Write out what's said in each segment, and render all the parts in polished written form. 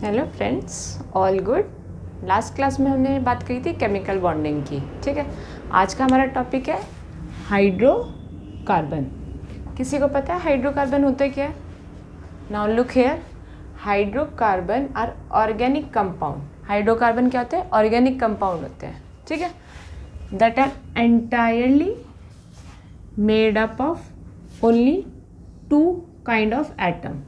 Hello friends, all good. Last class में हमने बात करी थी केमिकल बॉन्डिंग की। ठीक है, आज का हमारा टॉपिक है हाइड्रोकार्बन। किसी को पता है हाइड्रोकार्बन होते क्या है? Now look here, hydrocarbon are organic compound. Hydrocarbon क्या होते हैं? ऑर्गेनिक कंपाउंड होते हैं। ठीक है, that are entirely made up of only two kind of atom.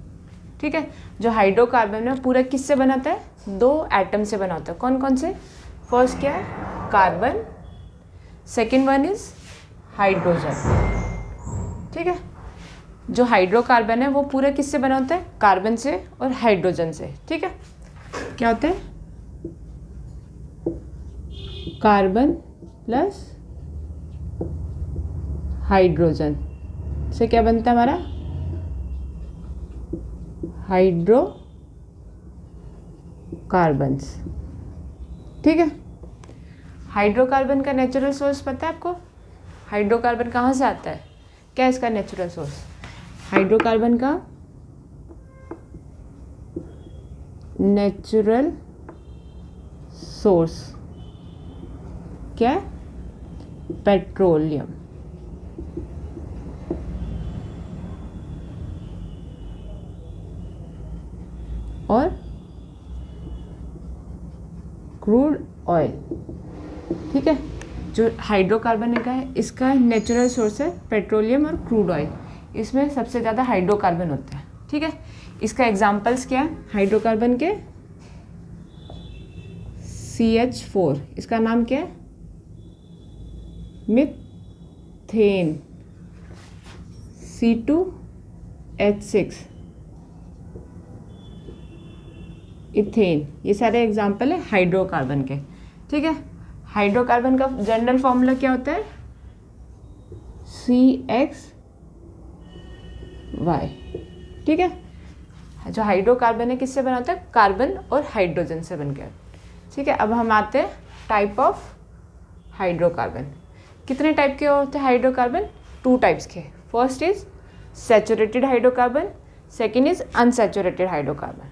ठीक है, जो हाइड्रोकार्बन है पूरा किससे बनाता है? दो एटम से बनाता है। कौन कौन से? फर्स्ट क्या है? Carbon. Second one is hydrogen. ठीक है, जो हाइड्रोकार्बन है वो पूरा किससे बना होता है? कार्बन से और हाइड्रोजन से। ठीक है, क्या होता है? कार्बन प्लस हाइड्रोजन से क्या बनता है हमारा? हाइड्रोकार्बन्स। ठीक है, हाइड्रोकार्बन का नेचुरल सोर्स पता है आपको? हाइड्रोकार्बन कहाँ से आता है? क्या है इसका नेचुरल सोर्स? हाइड्रोकार्बन का नेचुरल सोर्स क्या है? पेट्रोलियम। और क्रूड ऑयल। ठीक है, जो हाइड्रोकार्बन का है इसका नेचुरल सोर्स है पेट्रोलियम और क्रूड ऑयल। इसमें सबसे ज़्यादा हाइड्रोकार्बन होता है। ठीक है, इसका एग्जांपल्स क्या है हाइड्रोकार्बन के? CH4, इसका नाम क्या है? मीथेन। C2H6 ethane. ये सारे एग्जाम्पल है हाइड्रोकार्बन के। ठीक है, हाइड्रोकार्बन का जनरल फॉर्मूला क्या होता है? CXY। ठीक है, जो हाइड्रोकार्बन है किससे बना होता है? कार्बन और हाइड्रोजन से बनकर। ठीक है, अब हम आते हैं टाइप ऑफ हाइड्रोकार्बन। कितने टाइप के होते हैं हाइड्रोकार्बन? टू टाइप्स के। First is saturated hydrocarbon, second is unsaturated hydrocarbon.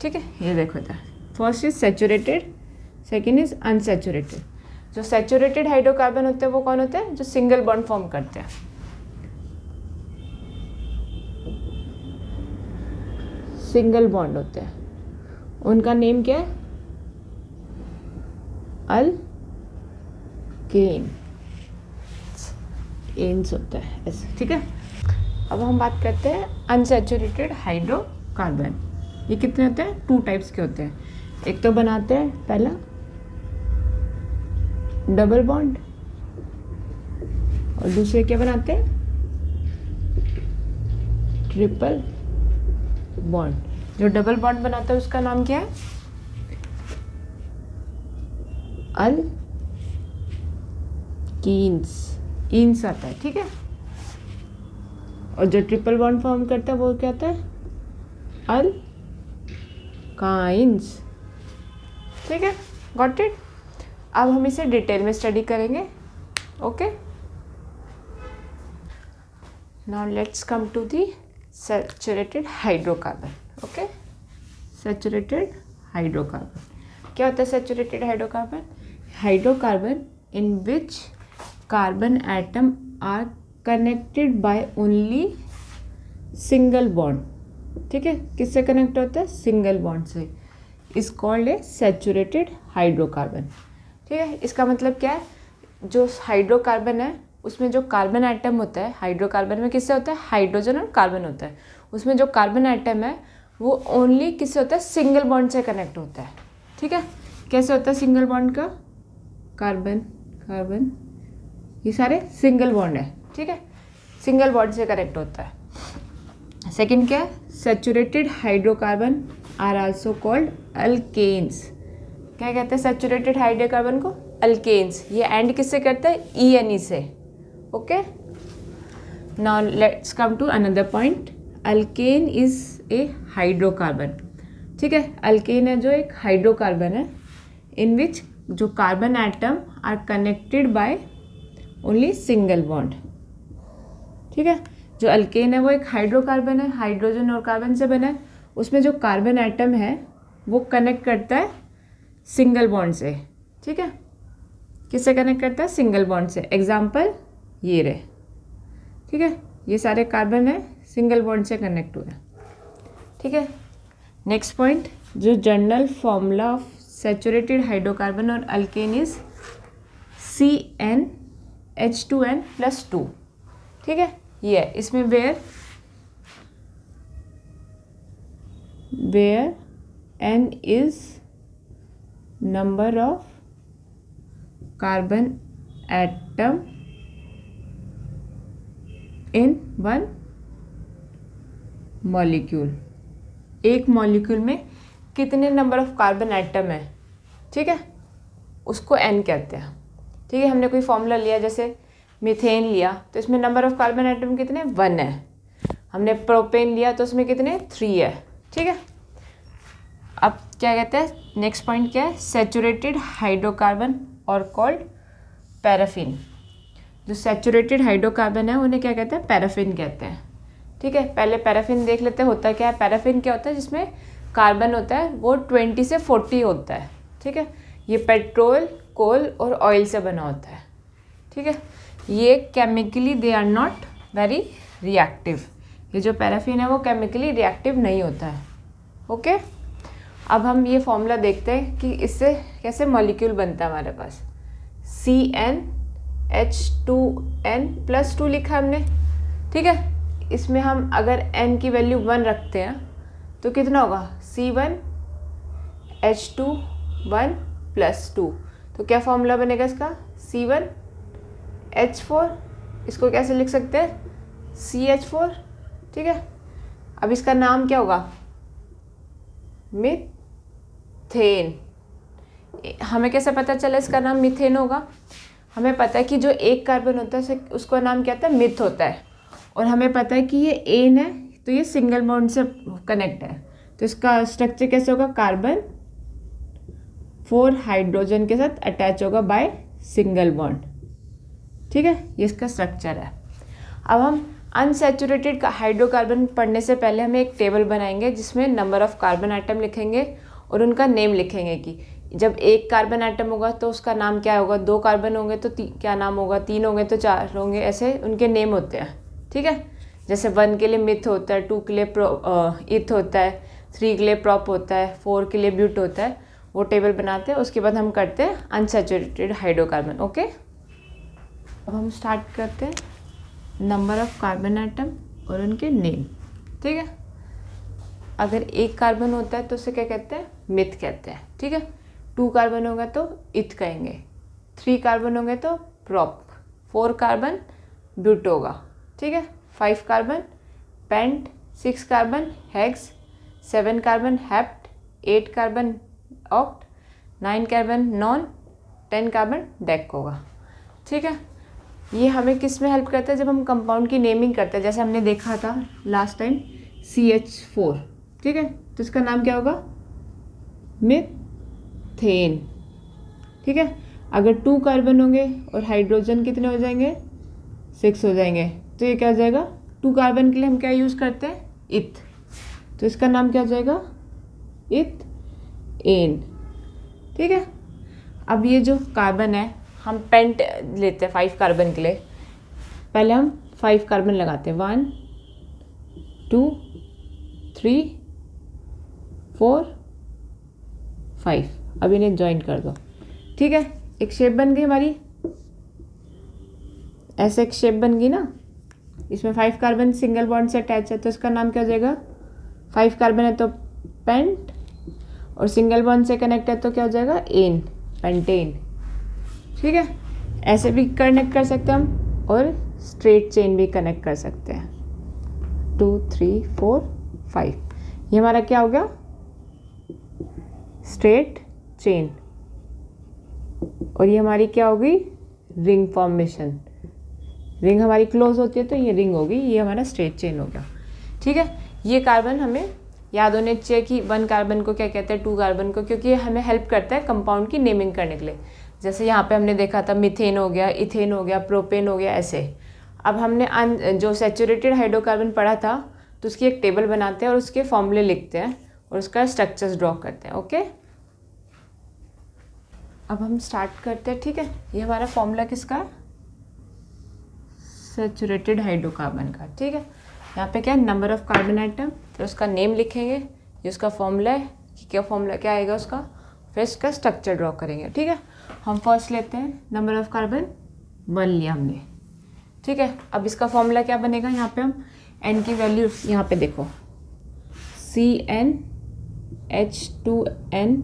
ठीक है, ये देखो था, first is saturated, second is unsaturated. जो सैचुरेटेड हाइड्रोकार्बन होते हैं वो कौन होते हैं? जो सिंगल बॉन्ड फॉर्म करते हैं। सिंगल बॉन्ड होते हैं, उनका नेम क्या है? अल्केन। एन्स होता है ऐसे। ठीक है, अब हम बात करते हैं अनसैचुरेटेड हाइड्रोकार्बन। ये कितने होते हैं? टू टाइप्स के होते हैं। एक तो बनाते हैं पहला डबल बॉन्ड, और दूसरे क्या बनाते हैं? Triple bond. जो डबल बॉन्ड बनाता है उसका नाम क्या है? अल्कीन्स। इन्स आता है। ठीक है, और जो ट्रिपल बॉन्ड फॉर्म करता है वो क्या होता है? अल्काइन्स। ठीक है, गॉट इट। अब हम इसे डिटेल में स्टडी करेंगे। Okay, now let's come to the saturated hydrocarbon. Okay, saturated hydrocarbon क्या होता है? Saturated hydrocarbon, hydrocarbon in which carbon atom are connected by only single bond. ठीक है, किससे कनेक्ट होता है? सिंगल बॉन्ड से। Is called a saturated hydrocarbon. ठीक है, इसका मतलब क्या है? जो हाइड्रोकार्बन है उसमें जो कार्बन एटम होता है, हाइड्रोकार्बन में किससे होता है? हाइड्रोजन और कार्बन होता है। उसमें जो कार्बन एटम है वो ओनली किससे होता है? सिंगल बॉन्ड से कनेक्ट होता है। ठीक है, कैसे होता है सिंगल बॉन्ड का? कार्बन कार्बन ये सारे सिंगल बॉन्ड है। ठीक है, सिंगल बॉन्ड से कनेक्ट होता है। सेकेंड क्या है? Saturated hydrocarbon are also called alkanes. क्या कहते हैं सैचुरेटेड हाइड्रोकार्बन को? अल्केन्स। ये एंड किससे करता है? ENE से। Okay, now let's come to another point. Alkane is a hydrocarbon. ठीक है, अल्केन है जो एक हाइड्रोकार्बन है इन विच जो carbon atom are connected by only single bond. ठीक है, जो अल्केन है वो एक हाइड्रोकार्बन है, हाइड्रोजन और कार्बन से बना है। उसमें जो कार्बन एटम है वो कनेक्ट करता है सिंगल बॉन्ड से, ठीक है। किससे कनेक्ट करता है? सिंगल बॉन्ड से। एग्जाम्पल ये रहे, ठीक है, ये सारे कार्बन है सिंगल बॉन्ड से कनेक्ट हुए, ठीक है। नेक्स्ट पॉइंट, जो general formula of saturated hydrocarbon और अल्केन इज CnH2n+2, ठीक है। ये है, इसमें where n is number of carbon atom in one molecule. एक मॉलिक्यूल में कितने नंबर ऑफ कार्बन एटम है, ठीक है, उसको n कहते हैं, ठीक है। हमने कोई फॉर्मूला लिया, जैसे मीथेन लिया, तो इसमें नंबर ऑफ कार्बन एटम कितने? 1 है। हमने प्रोपेन लिया तो उसमें कितने? 3 है, ठीक है। अब क्या कहते हैं, नेक्स्ट पॉइंट क्या है? सैचुरेटेड हाइड्रोकार्बन और कॉल्ड पैराफिन। जो सैचुरेटेड हाइड्रोकार्बन है उन्हें क्या कहते हैं? पैराफिन कहते हैं, ठीक है। पहले पैराफिन देख लेते हैं, होता क्या है। पैराफिन क्या होता है? जिसमें कार्बन होता है वो 20 से 40 होता है, ठीक है। ये पेट्रोल, कोल और ऑयल से बना होता है, ठीक है। ये chemically they are not very reactive. ये जो पैराफिन है वो केमिकली रिएक्टिव नहीं होता है, ओके। अब हम ये फॉर्मूला देखते हैं कि इससे कैसे मॉलिक्यूल बनता है हमारे पास। CnH2n+2 लिखा हमने, ठीक है। इसमें हम अगर n की वैल्यू 1 रखते हैं तो कितना होगा? C1H21+2। तो क्या फॉर्मूला बनेगा इसका? C1H4। इसको कैसे लिख सकते हैं? CH4, ठीक है। अब इसका नाम क्या होगा? मीथेन। हमें कैसे पता चला इसका नाम मीथेन होगा? हमें पता है कि जो एक कार्बन होता है उसका नाम क्या होता है? मिथ होता है। और हमें पता है कि ये एन है तो ये सिंगल बॉन्ड से कनेक्ट है, तो इसका स्ट्रक्चर कैसे होगा? कार्बन 4 हाइड्रोजन के साथ अटैच होगा बाय सिंगल बॉन्ड, ठीक है। ये इसका स्ट्रक्चर है। अब हम अनसैचुरेटेड हाइड्रोकार्बन पढ़ने से पहले हम एक टेबल बनाएंगे जिसमें नंबर ऑफ कार्बन आइटम लिखेंगे और उनका नेम लिखेंगे कि जब एक कार्बन आइटम होगा तो उसका नाम क्या होगा, 2 कार्बन होंगे तो क्या नाम होगा, 3 होंगे तो 4 होंगे, ऐसे उनके नेम होते हैं, ठीक है। जैसे 1 के लिए मिथ होता है, 2 के लिए इथ होता है, 3 के लिए प्रॉप होता है, 4 के लिए ब्यूट होता है। वो टेबल बनाते हैं, उसके बाद हम करते हैं अनसैचुरेटेड हाइड्रोकार्बन, ओके। अब हम स्टार्ट करते हैं नंबर ऑफ कार्बन आइटम और उनके नेम, ठीक है। अगर एक कार्बन होता है तो उसे क्या कहते हैं? मिथ कहते हैं, ठीक है। 2 कार्बन होगा तो इथ कहेंगे, 3 कार्बन होंगे तो प्रॉप, 4 कार्बन ब्यूट होगा, ठीक है। 5 carbon pent, 6 carbon hex, 7 carbon hept, 8 carbon oct, 9 carbon non, 10 carbon dec होगा, ठीक है। ये हमें किस में हेल्प करता है? जब हम कंपाउंड की नेमिंग करते हैं, जैसे हमने देखा था लास्ट टाइम CH4, ठीक है। तो इसका नाम क्या होगा? मीथेन, ठीक है। अगर 2 कार्बन होंगे और हाइड्रोजन कितने हो जाएंगे? 6 हो जाएंगे, तो ये क्या हो जाएगा? 2 कार्बन के लिए हम क्या यूज़ करते हैं? इथ। तो इसका नाम क्या हो जाएगा? इथेन, ठीक है। अब ये जो कार्बन है हम पेंट लेते हैं 5 कार्बन के लिए। पहले हम 5 कार्बन लगाते हैं, 1 2 3 4 5। अब इन्हें ज्वाइन कर दो, ठीक है। एक शेप बन गई हमारी, ऐसे एक शेप बन गई ना। इसमें 5 कार्बन सिंगल बॉन्ड से अटैच है तो इसका नाम क्या हो जाएगा? 5 कार्बन है तो पेंट, और सिंगल बॉन्ड से कनेक्ट है तो क्या हो जाएगा? एन, पेंटेन, ठीक है। ऐसे भी कनेक्ट कर सकते हैं हम, और स्ट्रेट चेन भी कनेक्ट कर सकते हैं। 2 3 4 5, ये हमारा क्या हो गया? Straight chain. और ये हमारी क्या होगी? Ring formation. रिंग हमारी क्लोज होती है तो ये रिंग होगी, ये हमारा स्ट्रेट चेन हो गया, ठीक है। ये कार्बन हमें याद होने चाहिए कि 1 कार्बन को क्या कहते हैं, 2 कार्बन को, क्योंकि ये हमें हेल्प करता है कंपाउंड की नेमिंग करने के लिए। जैसे यहाँ पे हमने देखा था मीथेन हो गया, इथेन हो गया, प्रोपेन हो गया, ऐसे। अब हमने जो सैचुरेटेड हाइड्रोकार्बन पढ़ा था तो उसकी एक टेबल बनाते हैं और उसके फॉर्मूले लिखते हैं, और उसका स्ट्रक्चर्स ड्रॉ करते हैं। ओके, अब हम स्टार्ट करते हैं। ठीक है, ये हमारा फॉर्मूला किसका है? सैचुरेटेड हाइड्रोकार्बन का। ठीक है, यहाँ पे क्या है? नंबर ऑफ कार्बन आइटम, फिर उसका नेम लिखेंगे, ये उसका फॉर्मूला है कि क्या फॉर्मूला क्या आएगा उसका, फिर इसका स्ट्रक्चर ड्रॉ करेंगे। ठीक है, हम फर्स्ट लेते हैं नंबर ऑफ कार्बन 1 लिया हमने। ठीक है, अब इसका फॉर्मूला क्या बनेगा? यहाँ पे हम n की वैल्यू यहाँ पे देखो, CnH2n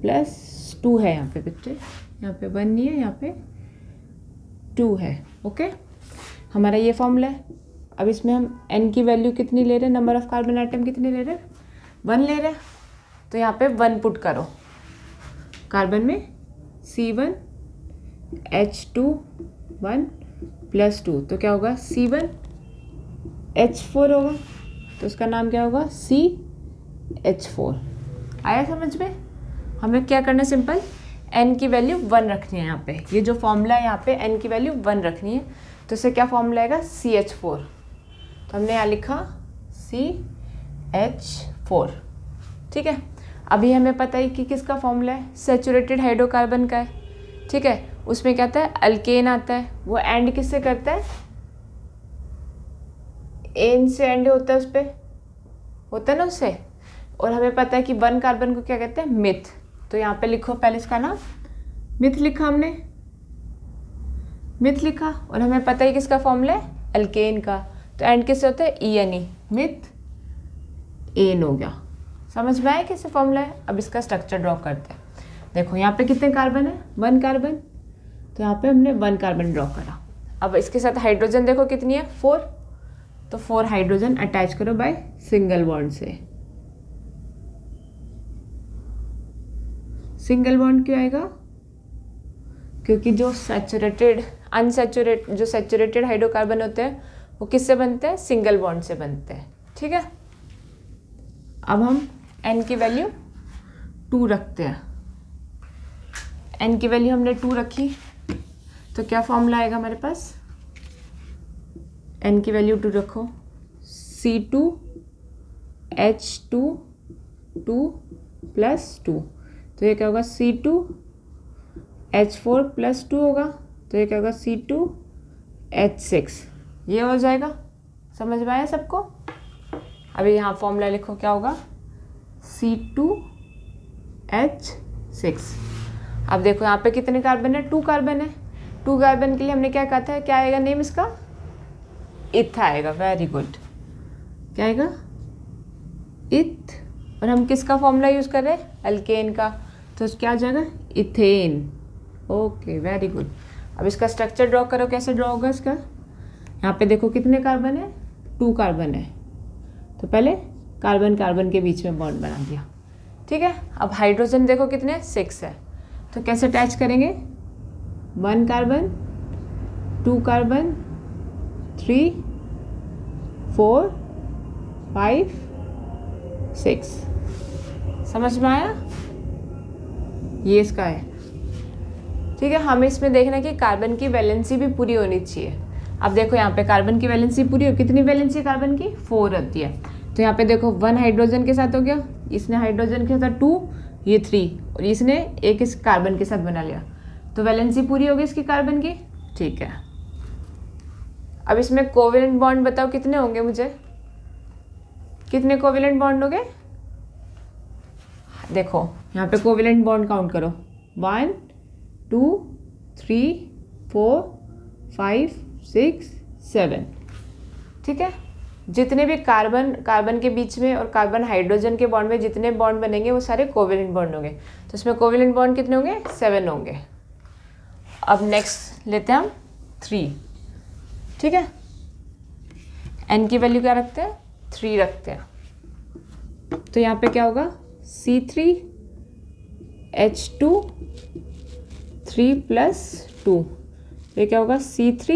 + 2 है यहाँ पे बच्चे, यहाँ पे 1 नहीं है, यहाँ पे 2 है। ओके, हमारा ये फॉर्मूला है। अब इसमें हम n की वैल्यू कितनी ले रहे हैं, नंबर ऑफ कार्बन आइटम कितनी ले रहे हैं? 1 ले रहे हैं, तो यहाँ पे 1 पुट करो कार्बन में, C1H2 1 + 2, तो क्या होगा? C1H4 होगा, तो उसका नाम क्या होगा? CH4। आया समझ में? हमें क्या करना है? सिंपल n की वैल्यू 1 रखनी है यहाँ पे, ये जो फॉर्मूला है यहाँ पे n की वैल्यू 1 रखनी है, तो इससे क्या फॉर्मूला आएगा? CH4। तो हमने यहाँ लिखा CH4। ठीक है, अभी हमें पता है कि किसका फॉर्मूला है? सैचुरेटेड हाइड्रोकार्बन का है। ठीक है, उसमें क्या आता है? अल्केन आता है, वो एंड किससे करता है? एन से एंड होता है, उस पर होता है ना उससे। और हमें पता है कि 1 कार्बन को क्या कहते हैं? मिथ। तो यहाँ पे लिखो पहले इसका नाम, मिथ लिखा हमने, मिथ लिखा, और हमें पता है किसका फॉर्मूला है? अल्केन का, तो एंड किससे होता है? ENE, मिथ एन हो गया। समझ में आया कैसे फॉर्मूला है? अब इसका स्ट्रक्चर ड्रॉ करते हैं। देखो यहाँ पे कितने कार्बन है? 1 कार्बन, तो यहाँ पे हमने 1 कार्बन ड्रॉ करा। अब इसके साथ हाइड्रोजन देखो कितनी है? 4, तो 4 हाइड्रोजन अटैच करो बाय सिंगल बॉन्ड से। सिंगल बॉन्ड क्यों आएगा? क्योंकि जो सैचुरेटेड हाइड्रोकार्बन होते हैं वो किससे बनते हैं? सिंगल बॉन्ड से बनते हैं। ठीक है, अब हम n की वैल्यू 2 रखते हैं। n की वैल्यू हमने 2 रखी, तो क्या फॉर्मूला आएगा हमारे पास? n की वैल्यू 2 रखो, C2H2 2 + 2, तो ये क्या होगा? C2H4 + 2 होगा, तो ये क्या होगा? C2H6। ये हो जाएगा। समझ में आया सबको? अभी यहाँ फॉर्मूला लिखो, क्या होगा? C2H6। अब देखो यहाँ पे कितने कार्बन है? 2 कार्बन है। 2 कार्बन के लिए हमने क्या कहा था? क्या आएगा नेम इसका? इथ आएगा। वेरी गुड, क्या आएगा? इथ। और हम किसका फॉर्मूला यूज़ कर रहे हैं? अल्केन का, तो क्या आ जाएगा? इथेन। Okay, very good. अब इसका स्ट्रक्चर ड्रॉ करो, कैसे ड्रॉ होगा इसका? यहाँ पे देखो कितने कार्बन है? 2 कार्बन है, तो पहले कार्बन कार्बन के बीच में बॉन्ड बना दिया। ठीक है, अब हाइड्रोजन देखो कितने? 6 है, तो कैसे अटैच करेंगे? 1 कार्बन, 2 कार्बन, 3 4 5 6। समझ में आया? ये इसका है। ठीक है, हमें इसमें देखना है कि कार्बन की वैलेंसी भी पूरी होनी चाहिए। अब देखो यहाँ पे कार्बन की वैलेंसी पूरी हो, कितनी वैलेंसी कार्बन की? 4 होती है। तो यहाँ पे देखो 1 हाइड्रोजन के साथ हो गया, इसने हाइड्रोजन के साथ 2, ये 3, और इसने एक इस कार्बन के साथ बना लिया, तो वैलेंसी पूरी होगी इसकी कार्बन की। ठीक है, अब इसमें कोवेलेंट बॉन्ड बताओ कितने होंगे मुझे? कितने कोवेलेंट बॉन्ड होंगे? देखो यहाँ पे कोवेलेंट बॉन्ड काउंट करो, 1 2 3 4 5 6 7। ठीक है, जितने भी कार्बन के बीच में और कार्बन हाइड्रोजन के बॉन्ड में जितने बॉन्ड बनेंगे वो सारे कोवेलेंट बॉन्ड होंगे। तो इसमें कोवेलेंट बॉन्ड कितने होंगे? 7 होंगे। अब नेक्स्ट लेते हैं हम 3। ठीक है, n की वैल्यू क्या रखते हैं? 3 रखते हैं, तो यहाँ पे क्या होगा? C3H2 3 + 2, ये क्या होगा? C3,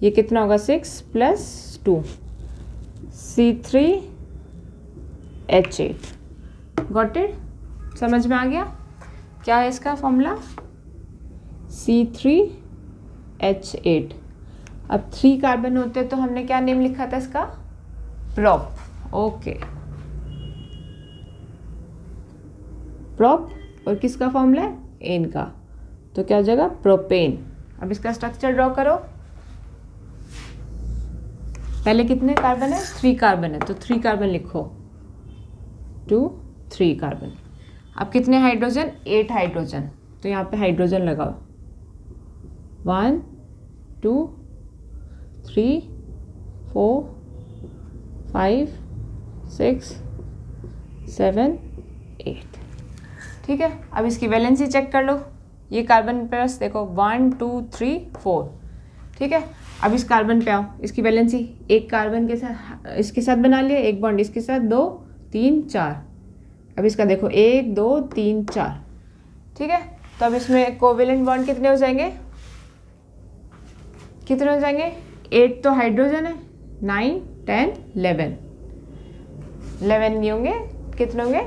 ये कितना होगा? 6 + 2, C3H8। Got it? समझ में आ गया? क्या है इसका फॉर्मूला? C3H8। अब 3 कार्बन होते तो हमने क्या नेम लिखा था इसका? प्रॉप। ओके, प्रोप और किसका फॉर्मूला है, एन का, तो क्या हो जाएगा, प्रोपेन। अब इसका स्ट्रक्चर ड्रॉ करो। पहले कितने कार्बन है, 3 कार्बन है, तो 3 कार्बन लिखो, 2 3 कार्बन। अब कितने हाइड्रोजन, 8 हाइड्रोजन, तो यहाँ पे हाइड्रोजन लगाओ, 1 2 3 4 5 6 7 8। ठीक है, अब इसकी वैलेंसी चेक कर लो। ये कार्बन पेयर्स देखो 1 2 3 4। ठीक है, अब इस कार्बन पे आओ, इसकी वैलेंसी एक कार्बन के साथ इसके साथ बना लिया, एक बॉन्ड इसके साथ, 2 3 4। अब इसका देखो 1 2 3 4। ठीक है, तो अब इसमें कोवेलेंट बॉन्ड कितने हो जाएंगे, कितने हो जाएंगे, 8 तो हाइड्रोजन है, 9 10 11 11 नहीं होंगे, कितने होंगे,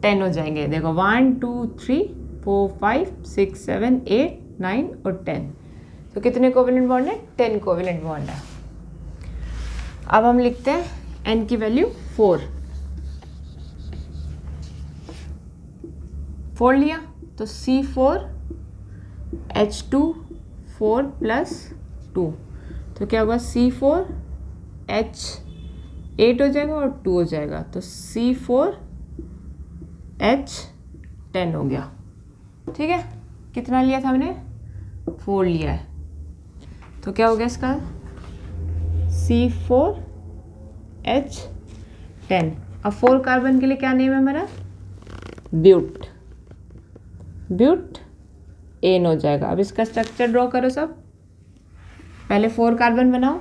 10 हो जाएंगे। देखो 1 2 3 4 5 6 7 8 9 और 10, तो कितने कोवेलेंट बॉन्ड है, 10 कोवेलेंट बॉन्ड है। अब हम लिखते हैं n की वैल्यू 4 लिया, तो C4 H2 4 + 2, तो क्या होगा, C4 H 8 हो जाएगा और 2 हो जाएगा, तो C4 H 10 हो गया। ठीक है, कितना लिया था हमने, 4 लिया है, तो क्या हो गया इसका, C4 H 10। अब 4 कार्बन के लिए क्या नेम है हमारा, ब्यूट, ब्यूट एन हो जाएगा। अब इसका स्ट्रक्चर ड्रॉ करो सब। पहले 4 कार्बन बनाओ,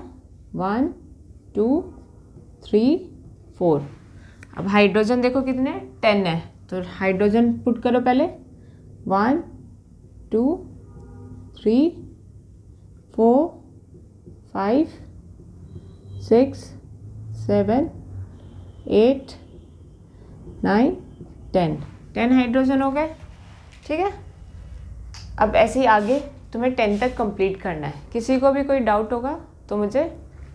1 2 3 4। अब हाइड्रोजन देखो कितने, 10 है, तो हाइड्रोजन पुट करो पहले, 1 2 3 4 5 6 7 8 9 10 हाइड्रोजन हो गए। ठीक है, अब ऐसे ही आगे तुम्हें 10 तक कंप्लीट करना है। किसी को भी कोई डाउट होगा तो मुझे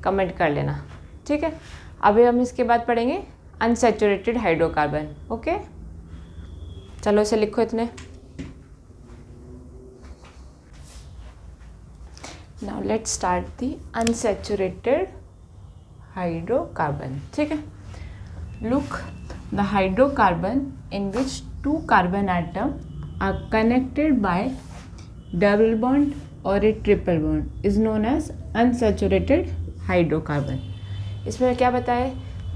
कमेंट कर लेना। ठीक है, अभी हम इसके बाद पढ़ेंगे अनसैचुरेटेड हाइड्रोकार्बन। ओके, चलो इसे लिखो इतने। Now let's start the unsaturated hydrocarbon. ठीक है, look the hydrocarbon in which 2 carbon atom are connected by double bond or a triple bond is known as unsaturated hydrocarbon। इसमें क्या बताया,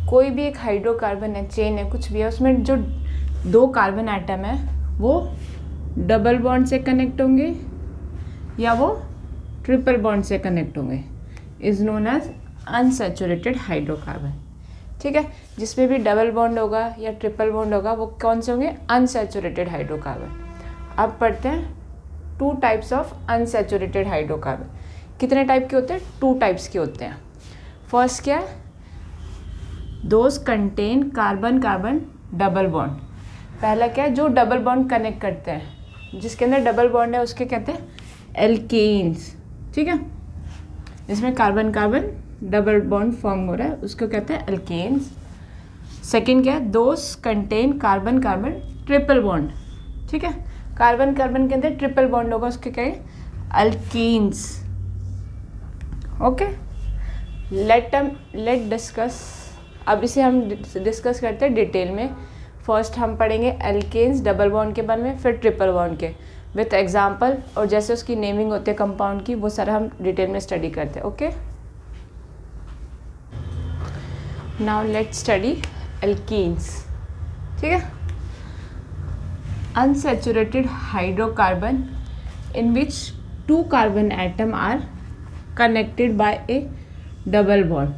कोई भी एक हाइड्रोकार्बन है, चेन है, कुछ भी है, उसमें जो 2 कार्बन एटम है वो डबल बॉन्ड से कनेक्ट होंगे या वो ट्रिपल बॉन्ड से कनेक्ट होंगे, is known as unsaturated hydrocarbon. ठीक है, जिसमें भी डबल बॉन्ड होगा या ट्रिपल बॉन्ड होगा वो कौन से होंगे, अनसैचुरेटेड हाइड्रोकार्बन। अब पढ़ते हैं 2 टाइप्स ऑफ अनसैचुरेटेड हाइड्रोकार्बन। कितने टाइप के होते हैं, 2 टाइप्स के होते हैं। फर्स्ट क्या है, those contain carbon carbon double bond. पहला क्या है, जो डबल बॉन्ड कनेक्ट करते हैं, जिसके अंदर डबल बॉन्ड है उसके कहते हैं एल्केन्स। ठीक है, जिसमें carbon carbon double bond form हो रहा है उसको कहते हैं एल्केन्स। सेकेंड क्या है, those contain carbon carbon triple bond. ठीक है, कार्बन कार्बन के अंदर ट्रिपल बॉन्ड होगा, उसके क्या है, अल्कीन्स। Okay, let discuss. अब इसे हम डिस्कस करते हैं डिटेल में। फर्स्ट हम पढ़ेंगे एल्केन्स डबल बॉन्ड के बारे में, फिर ट्रिपल बॉन्ड के विथ एग्जाम्पल, और जैसे उसकी नेमिंग होती है कंपाउंड की, वो सारा हम डिटेल में स्टडी करते हैं। Okay, now let's study alkenes. ठीक है, unsaturated hydrocarbon in which 2 carbon atom are connected by a double bond,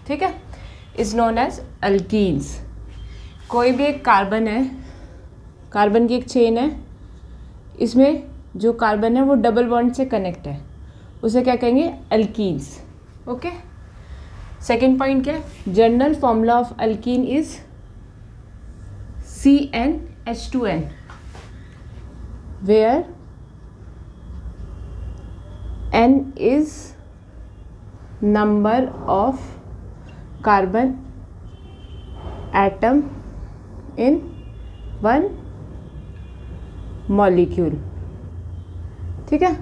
ठीक है, is known as alkenes। कोई भी एक कार्बन है, कार्बन की एक चेन है, इसमें जो कार्बन है वो डबल बॉन्ड से कनेक्ट है, उसे क्या कहेंगे, अल्कीन्स। ओके, सेकेंड पॉइंट क्या है, general formula of alkene is CnH2n, where n is number of carbon atom in one molecule. ठीक है,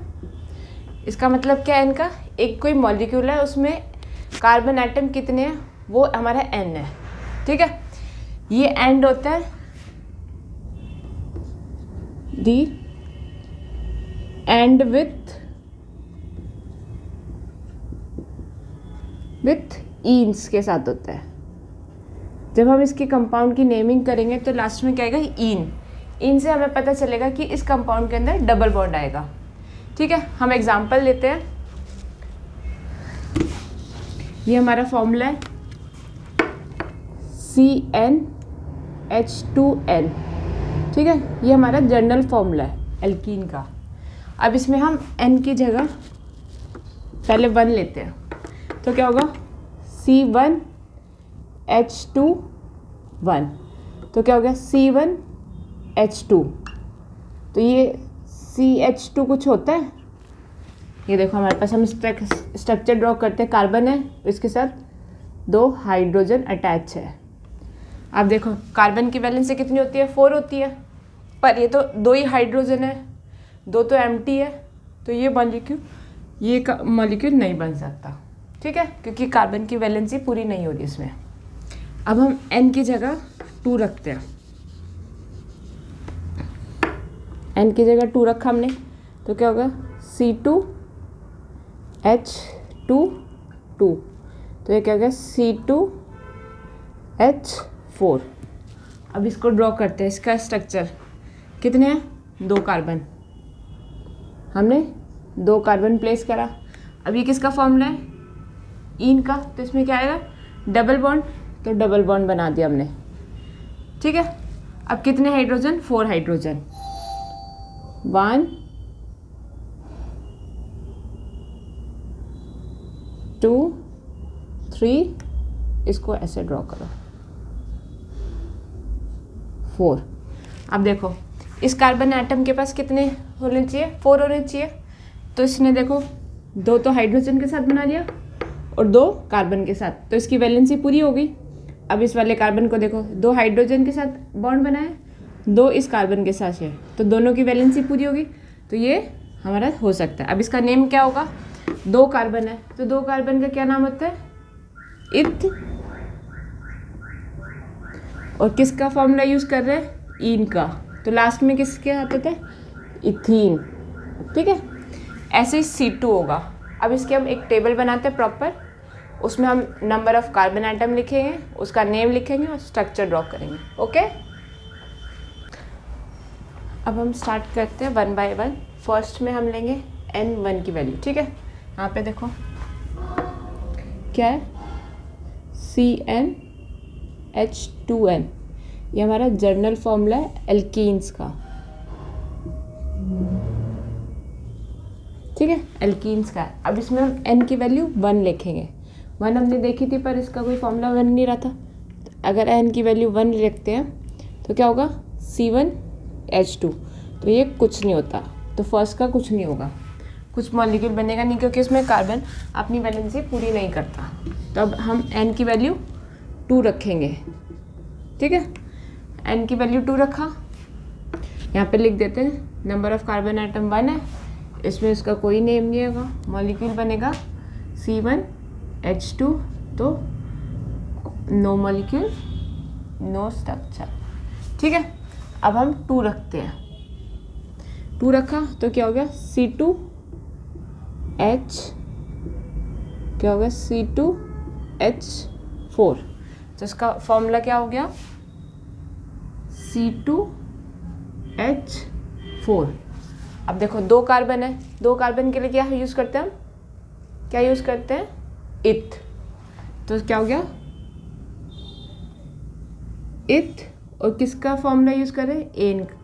इसका मतलब क्या है इनका, एक कोई मॉलिक्यूल है उसमें कार्बन एटम कितने हैं, वो हमारा n है। ठीक है, ये एंड होता है दी एंड विथ ईन्स के साथ होता है। जब हम इसकी कंपाउंड की नेमिंग करेंगे तो लास्ट में क्या आएगा, ईन से हमें पता चलेगा कि इस कंपाउंड के अंदर डबल बॉन्ड आएगा। ठीक है, हम एग्जांपल लेते हैं। ये हमारा फॉर्मूला है CnH2n। ठीक है, ये हमारा जनरल फॉर्मूला है एल्कीन का। अब इसमें हम n की जगह पहले 1 लेते हैं, तो क्या होगा C1H21, तो क्या हो गया C1H2। तो ये CH2 कुछ होता है, ये देखो हमारे पास, हम स्ट्रक्चर ड्रॉ करते हैं, कार्बन है, इसके साथ 2 हाइड्रोजन अटैच है। आप देखो कार्बन की वैलेंसी कितनी होती है, 4 होती है, पर ये तो 2 ही हाइड्रोजन है, 2 तो एम्प्टी है, तो ये मॉलिक्यूल नहीं बन सकता। ठीक है, क्योंकि कार्बन की वैलेंसी पूरी नहीं हो रही इसमें। अब हम n की जगह 2 रखते हैं, n की जगह 2 रखा हमने, तो क्या होगा C2H22, तो ये क्या हो गया C2H4। अब इसको ड्रॉ करते हैं, इसका स्ट्रक्चर कितने हैं, 2 कार्बन, हमने 2 कार्बन प्लेस करा। अब ये किसका फॉर्मूला है, ईन का, तो इसमें क्या आएगा, डबल बॉन्ड, तो डबल बॉन्ड बना दिया हमने। ठीक है, अब कितने हाइड्रोजन, 4 हाइड्रोजन, 1 2 3, इसको ऐसे ड्रॉ करो 4। अब देखो इस कार्बन एटम के पास कितने होने चाहिए, 4 होने चाहिए, तो इसने देखो 2 तो हाइड्रोजन के साथ बना दिया और 2 कार्बन के साथ, तो इसकी वैलेंसी पूरी हो गई। अब इस वाले कार्बन को देखो, 2 हाइड्रोजन के साथ बॉन्ड बनाए, 2 इस कार्बन के साथ है, तो दोनों की वैलेंसी पूरी होगी, तो ये हमारा हो सकता है। अब इसका नेम क्या होगा, 2 कार्बन है, तो 2 कार्बन का क्या नाम होता है, इथ, और किसका फॉर्मूला यूज़ कर रहे हैं, ईन का, तो लास्ट में किसके हाथ होता है, इथीन। ठीक है, ऐसे ही C2 होगा। अब इसके हम एक टेबल बनाते हैं प्रॉपर, उसमें हम नंबर ऑफ कार्बन एटम लिखेंगे, उसका नेम लिखेंगे और स्ट्रक्चर ड्रॉ करेंगे। ओके, अब हम स्टार्ट करते हैं 1 बाय 1। फर्स्ट में हम लेंगे N1 की वैल्यू। ठीक है, यहाँ पे देखो क्या है, CnH2n, ये हमारा जर्नल फॉर्मूला है एल्कीन्स का। ठीक है, एल्कीन्स का। अब इसमें हम n की वैल्यू 1 लिखेंगे। 1 हमने देखी थी, पर इसका कोई फॉर्मूला बन नहीं रहा था। अगर n की वैल्यू 1 लिखते हैं तो क्या होगा, C1H2, तो ये कुछ नहीं होता, तो फर्स्ट का कुछ नहीं होगा, कुछ मॉलिक्यूल बनेगा नहीं, क्योंकि इसमें कार्बन अपनी वैलेंसी पूरी नहीं करता। तो अब हम n की वैल्यू 2 रखेंगे। ठीक है, n की वैल्यू 2 रखा, यहाँ पे लिख देते हैं नंबर ऑफ कार्बन एटम 1 है, इसमें इसका कोई नेम नहीं होगा, मॉलिक्यूल बनेगा C1H2, तो नो मॉलिक्यूल नो स्ट्रक्चर। ठीक है, अब हम 2 रखते हैं, 2 रखा तो क्या हो गया, C2H, क्या हो गया, C2H4, तो इसका फॉर्मूला क्या हो गया, C2H4। अब देखो 2 कार्बन है, 2 कार्बन के लिए क्या यूज़ करते हैं हम, क्या यूज़ करते हैं, इथ, तो क्या हो गया, इथ, और किसका फॉर्मूला यूज़ करें,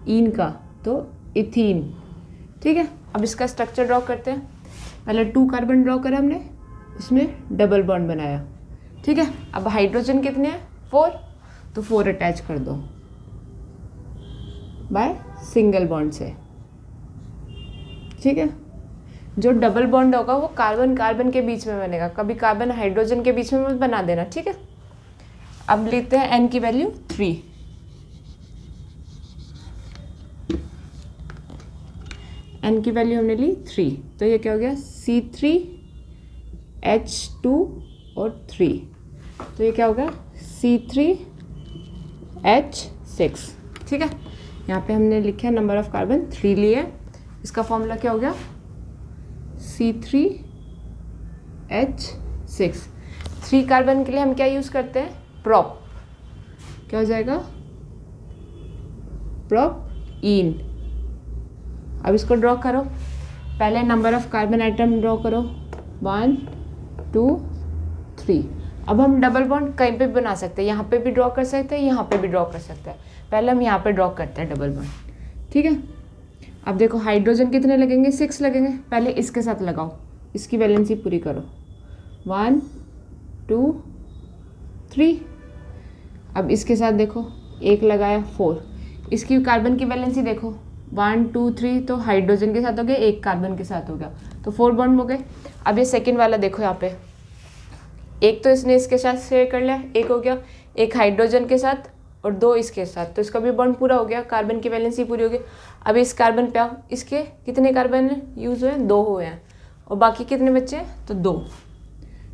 ईन का, तो इथीन। ठीक है, अब इसका स्ट्रक्चर ड्रॉ करते हैं। पहले 2 कार्बन ड्रॉ करा हमने, इसमें डबल बॉन्ड बनाया। ठीक है, अब हाइड्रोजन कितने हैं, 4, तो 4 अटैच कर दो बाय सिंगल बॉन्ड से। ठीक है, जो डबल बॉन्ड होगा वो कार्बन कार्बन के बीच में बनेगा, कभी कार्बन हाइड्रोजन के बीच में मत बना देना। ठीक है, अब लेते हैं n की वैल्यू 3। एन की वैल्यू हमने ली 3, तो ये क्या हो गया C3H2 और 3, तो ये क्या होगा C3H6। ठीक है, यहाँ पे हमने लिखा है नंबर ऑफ कार्बन 3 लिए, इसका फॉर्मूला क्या हो गया C3H6। 3 कार्बन के लिए हम क्या यूज़ करते हैं, प्रोप, क्या हो जाएगा प्रोप इन। अब इसको ड्रॉ करो, पहले number of carbon atom draw करो 1 2 3। अब हम डबल बॉन्ड कहीं पे भी बना सकते हैं, यहाँ पे भी ड्रॉ कर सकते हैं, यहाँ पे भी ड्रॉ कर सकते हैं। पहले हम यहाँ पे ड्रॉ करते हैं डबल बॉन्ड। ठीक है, अब देखो हाइड्रोजन कितने लगेंगे, 6 लगेंगे। पहले इसके साथ लगाओ, इसकी वैलेंसी पूरी करो 1 2 3। अब इसके साथ देखो एक लगाया 4, इसकी कार्बन की वैलेंसी देखो 1 2 3, तो हाइड्रोजन के साथ हो गया, एक कार्बन के साथ हो गया, तो 4 बॉन्ड हो गए। अब ये सेकंड वाला देखो, यहाँ पे एक तो इसने इसके साथ शेयर कर लिया, एक हो गया, एक हाइड्रोजन के साथ और 2 इसके साथ, तो इसका भी बॉन्ड पूरा हो गया, कार्बन की वैलेंसी पूरी हो गई। अब इस कार्बन पे आओ, इसके कितने कार्बन यूज़ हुए हैं, 2 हुए हैं, और बाकी कितने बच्चे हैं, तो 2,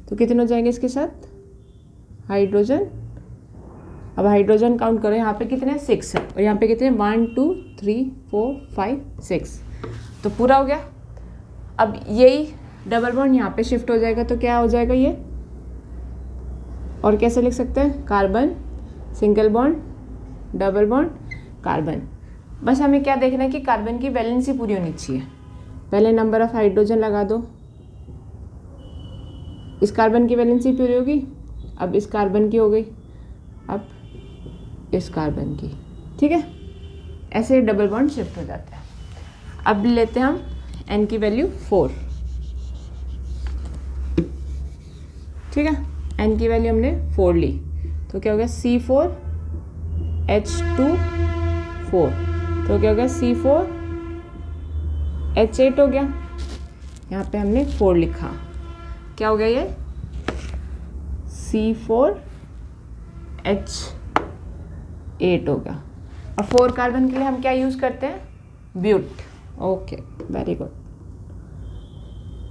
तो कितने हो जाएंगे इसके साथ हाइड्रोजन। अब हाइड्रोजन काउंट करो, यहाँ पे कितने हैं 6 है, और यहाँ पे कितने हैं 1 2 3 4 5 6, तो पूरा हो गया। अब यही डबल बॉन्ड यहाँ पे शिफ्ट हो जाएगा, तो क्या हो जाएगा ये, और कैसे लिख सकते हैं, carbon single bond double bond carbon. बस हमें क्या देखना है कि कार्बन की वैलेंसी पूरी होनी चाहिए। पहले नंबर ऑफ हाइड्रोजन लगा दो, इस कार्बन की वैलेंसी पूरी होगी, अब इस कार्बन की हो गई, अब इस कार्बन की। ठीक है, ऐसे डबल बॉन्ड शिफ्ट हो जाता है। अब लेते हैं हम एन की वैल्यू 4। ठीक है, एन की वैल्यू हमने 4 ली, तो क्या हो गया C4H2 4, तो क्या हो गया C4H8 हो गया। यहाँ पे हमने 4 लिखा, क्या हो गया ये C4H8 हो गया। और 4 कार्बन के लिए हम क्या यूज़ करते हैं, but. Okay, very good,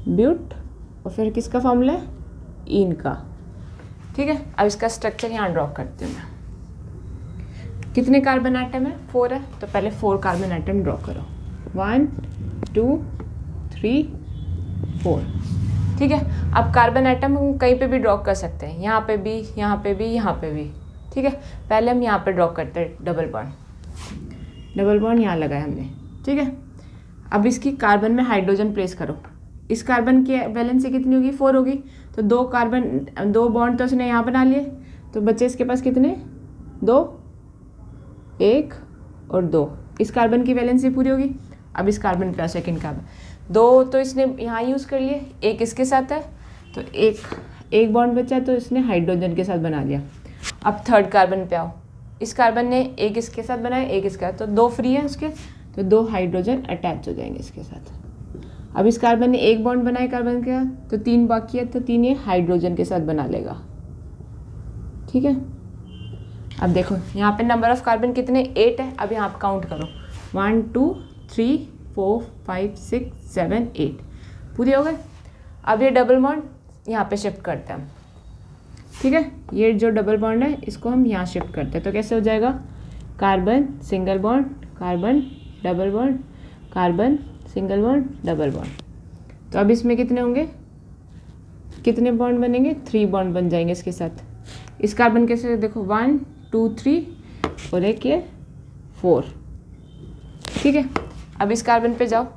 but. और फिर किसका फॉर्मूला है, इन का। ठीक है, अब इसका स्ट्रक्चर यहाँ ड्रॉ करते हैं। कितने कार्बन आइटम है, 4 है, तो पहले 4 कार्बन आइटम ड्रॉ करो 1 2 3 4। ठीक है, अब कार्बन आइटम हम कहीं पे भी ड्रॉ कर सकते हैं, यहाँ पे भी, यहाँ पे भी, यहाँ पे भी। ठीक है, पहले हम यहाँ पे ड्रॉ करते हैं डबल बॉन्ड यहाँ लगाया हमने। ठीक है, अब इसकी कार्बन में हाइड्रोजन प्लेस करो, इस कार्बन की वैलेंसी कितनी होगी, 4 होगी, तो 2 बॉन्ड तो उसने यहाँ बना लिए, तो बच्चे इसके पास कितने, 2 1 और 2, इस कार्बन की वैलेंसी पूरी होगी। अब इस कार्बन का सेकंड कार्बन, 2 तो इसने यहाँ यूज़ कर लिए, एक इसके साथ है, तो एक बॉन्ड बचा, तो इसने हाइड्रोजन के साथ बना लिया। अब थर्ड कार्बन पे आओ, इस कार्बन ने एक इसके साथ बनाया, एक इसके साथ, तो 2 फ्री है उसके, तो 2 हाइड्रोजन अटैच हो जाएंगे इसके साथ। अब इस कार्बन ने एक बॉन्ड बनाया कार्बन के साथ, तो 3 बाकी है, तो 3 ये हाइड्रोजन के साथ बना लेगा। ठीक है, अब देखो यहाँ पे नंबर ऑफ कार्बन कितने, 8 है। अब यहाँ पे काउंट करो 1 2 3 4 5 6 7 8, पूरी हो गए। अब ये डबल बॉन्ड यहाँ पे शिफ्ट करते हैं। ठीक है, ये जो डबल बॉन्ड है इसको हम यहाँ शिफ्ट करते हैं, तो कैसे हो जाएगा, carbon single bond carbon double bond carbon single bond double bond. तो अब इसमें कितने होंगे, कितने बॉन्ड बनेंगे, 3 बॉन्ड बन जाएंगे इसके साथ। इस कार्बन के साथ देखो 1 2 3 और एक ये 4। ठीक है, अब इस कार्बन पे जाओ,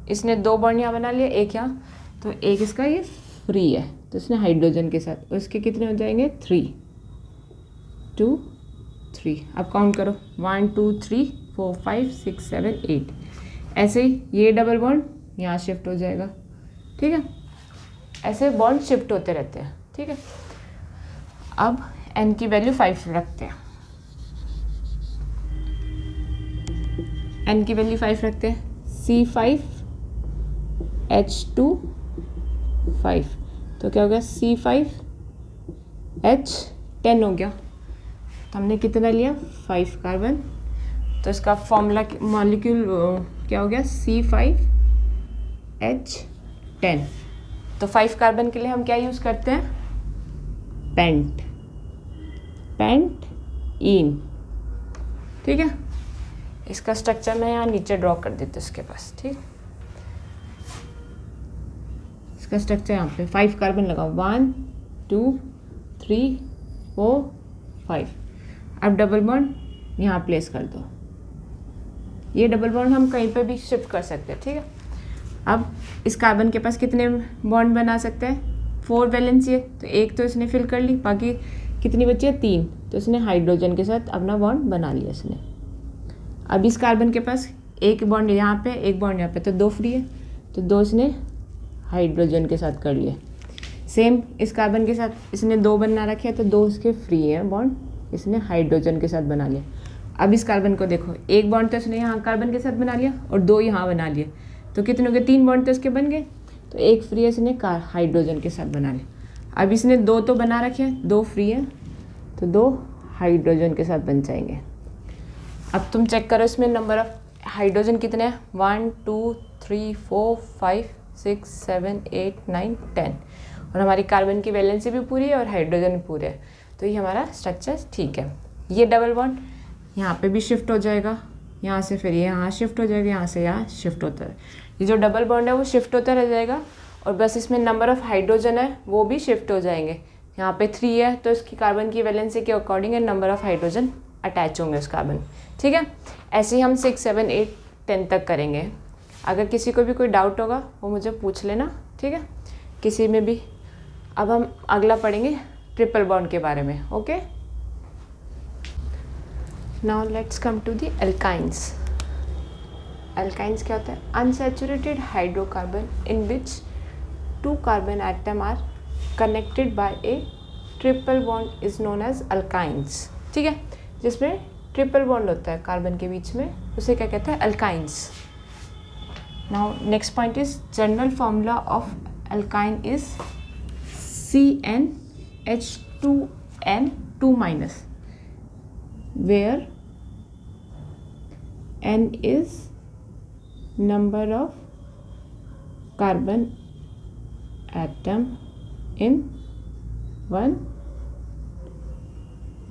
इसने 2 बॉन्ड यहाँ बना लिए, एक यहाँ, तो एक इसका ये फ्री है, तो इसने हाइड्रोजन के साथ, और इसके कितने हो जाएंगे 3 2 3। अब काउंट करो 1 2 3 4 5 6 7 8, ऐसे ही ये डबल बॉन्ड यहाँ शिफ्ट हो जाएगा। ठीक है, ऐसे बॉन्ड शिफ्ट होते रहते हैं। ठीक है, अब n की वैल्यू 5 रखते हैं, n की वैल्यू 5 रखते हैं, C5H2 5, तो क्या हो गया C5H10 हो गया। तो हमने कितना लिया, 5 कार्बन, तो इसका फॉर्मूला मॉलिक्यूल क्या हो गया, C5 H10। तो 5 कार्बन के लिए हम क्या यूज़ करते हैं, पेंट, पेंट इन। ठीक है, इसका स्ट्रक्चर मैं यहाँ नीचे ड्रॉ कर देती हूँ इसके पास। ठीक, इसका स्ट्रक्चर यहाँ पे 5 कार्बन लगाओ, 1 2 3 4 5। अब डबल बॉन्ड यहाँ प्लेस कर दो। ये डबल बॉन्ड हम कहीं पे भी शिफ्ट कर सकते हैं। ठीक है, अब इस कार्बन के पास कितने बॉन्ड बना सकते हैं, 4 वैलेंसी है, तो एक तो इसने फिल कर ली, बाकी कितनी बची है, 3। तो इसने हाइड्रोजन के साथ अपना बॉन्ड बना लिया इसने। अब इस कार्बन के पास एक बॉन्ड यहाँ पे, एक बॉन्ड यहाँ पे, तो 2 फ्री है, तो 2 इसने हाइड्रोजन के साथ कर लिए। सेम इस कार्बन के साथ इसने 2 बना रखे हैं, तो 2 इसके फ्री हैं बॉन्ड, इसने हाइड्रोजन के साथ बना लिया। अब इस कार्बन को देखो, एक बॉन्ड तो इसने यहाँ कार्बन के साथ बना लिया और 2 यहाँ बना लिए, तो कितने हो गए, 3 बॉन्ड तो इसके बन गए, तो एक फ्री है इसने हाइड्रोजन के साथ बना लिया। अब इसने 2 तो बना रखे हैं, 2 फ्री है, तो 2 हाइड्रोजन के साथ बन जाएंगे। अब तुम चेक करो इसमें नंबर ऑफ हाइड्रोजन कितने हैं, 1 2 3 4 5 6 7 8 9 10, और हमारी कार्बन की वैलेंसी भी पूरी है और हाइड्रोजन भी पूरे है, तो ये हमारा स्ट्रक्चर ठीक है। ये डबल बॉन्ड यहाँ पे भी शिफ्ट हो जाएगा, यहाँ से फिर यहाँ शिफ्ट हो जाएगा, यहाँ से यहाँ शिफ्ट होता है। ये जो डबल बॉन्ड है वो शिफ्ट होता रह जाएगा, और बस इसमें नंबर ऑफ हाइड्रोजन है वो भी शिफ्ट हो जाएंगे। यहाँ पे 3 है, तो इसकी कार्बन की वैलेंसी के according number of hydrogen attach होंगे उस कार्बन। ठीक है, ऐसे ही हम 6 7 8 10 तक करेंगे। अगर किसी को भी कोई डाउट होगा वो मुझे पूछ लेना। ठीक है, किसी में भी। अब हम अगला पढ़ेंगे ट्रिपल बॉन्ड के बारे में। Okay, now let's come to the alkynes. Alkynes क्या होता है, unsaturated hydrocarbon in which 2 carbon atom are connected by a triple bond is known as alkynes. ठीक है, जिसमें ट्रिपल बॉन्ड होता है कार्बन के बीच में, उसे क्या कहते हैं, alkynes. Now next point is general formula of alkyne is CnH2n2-, where n is number of carbon atom in one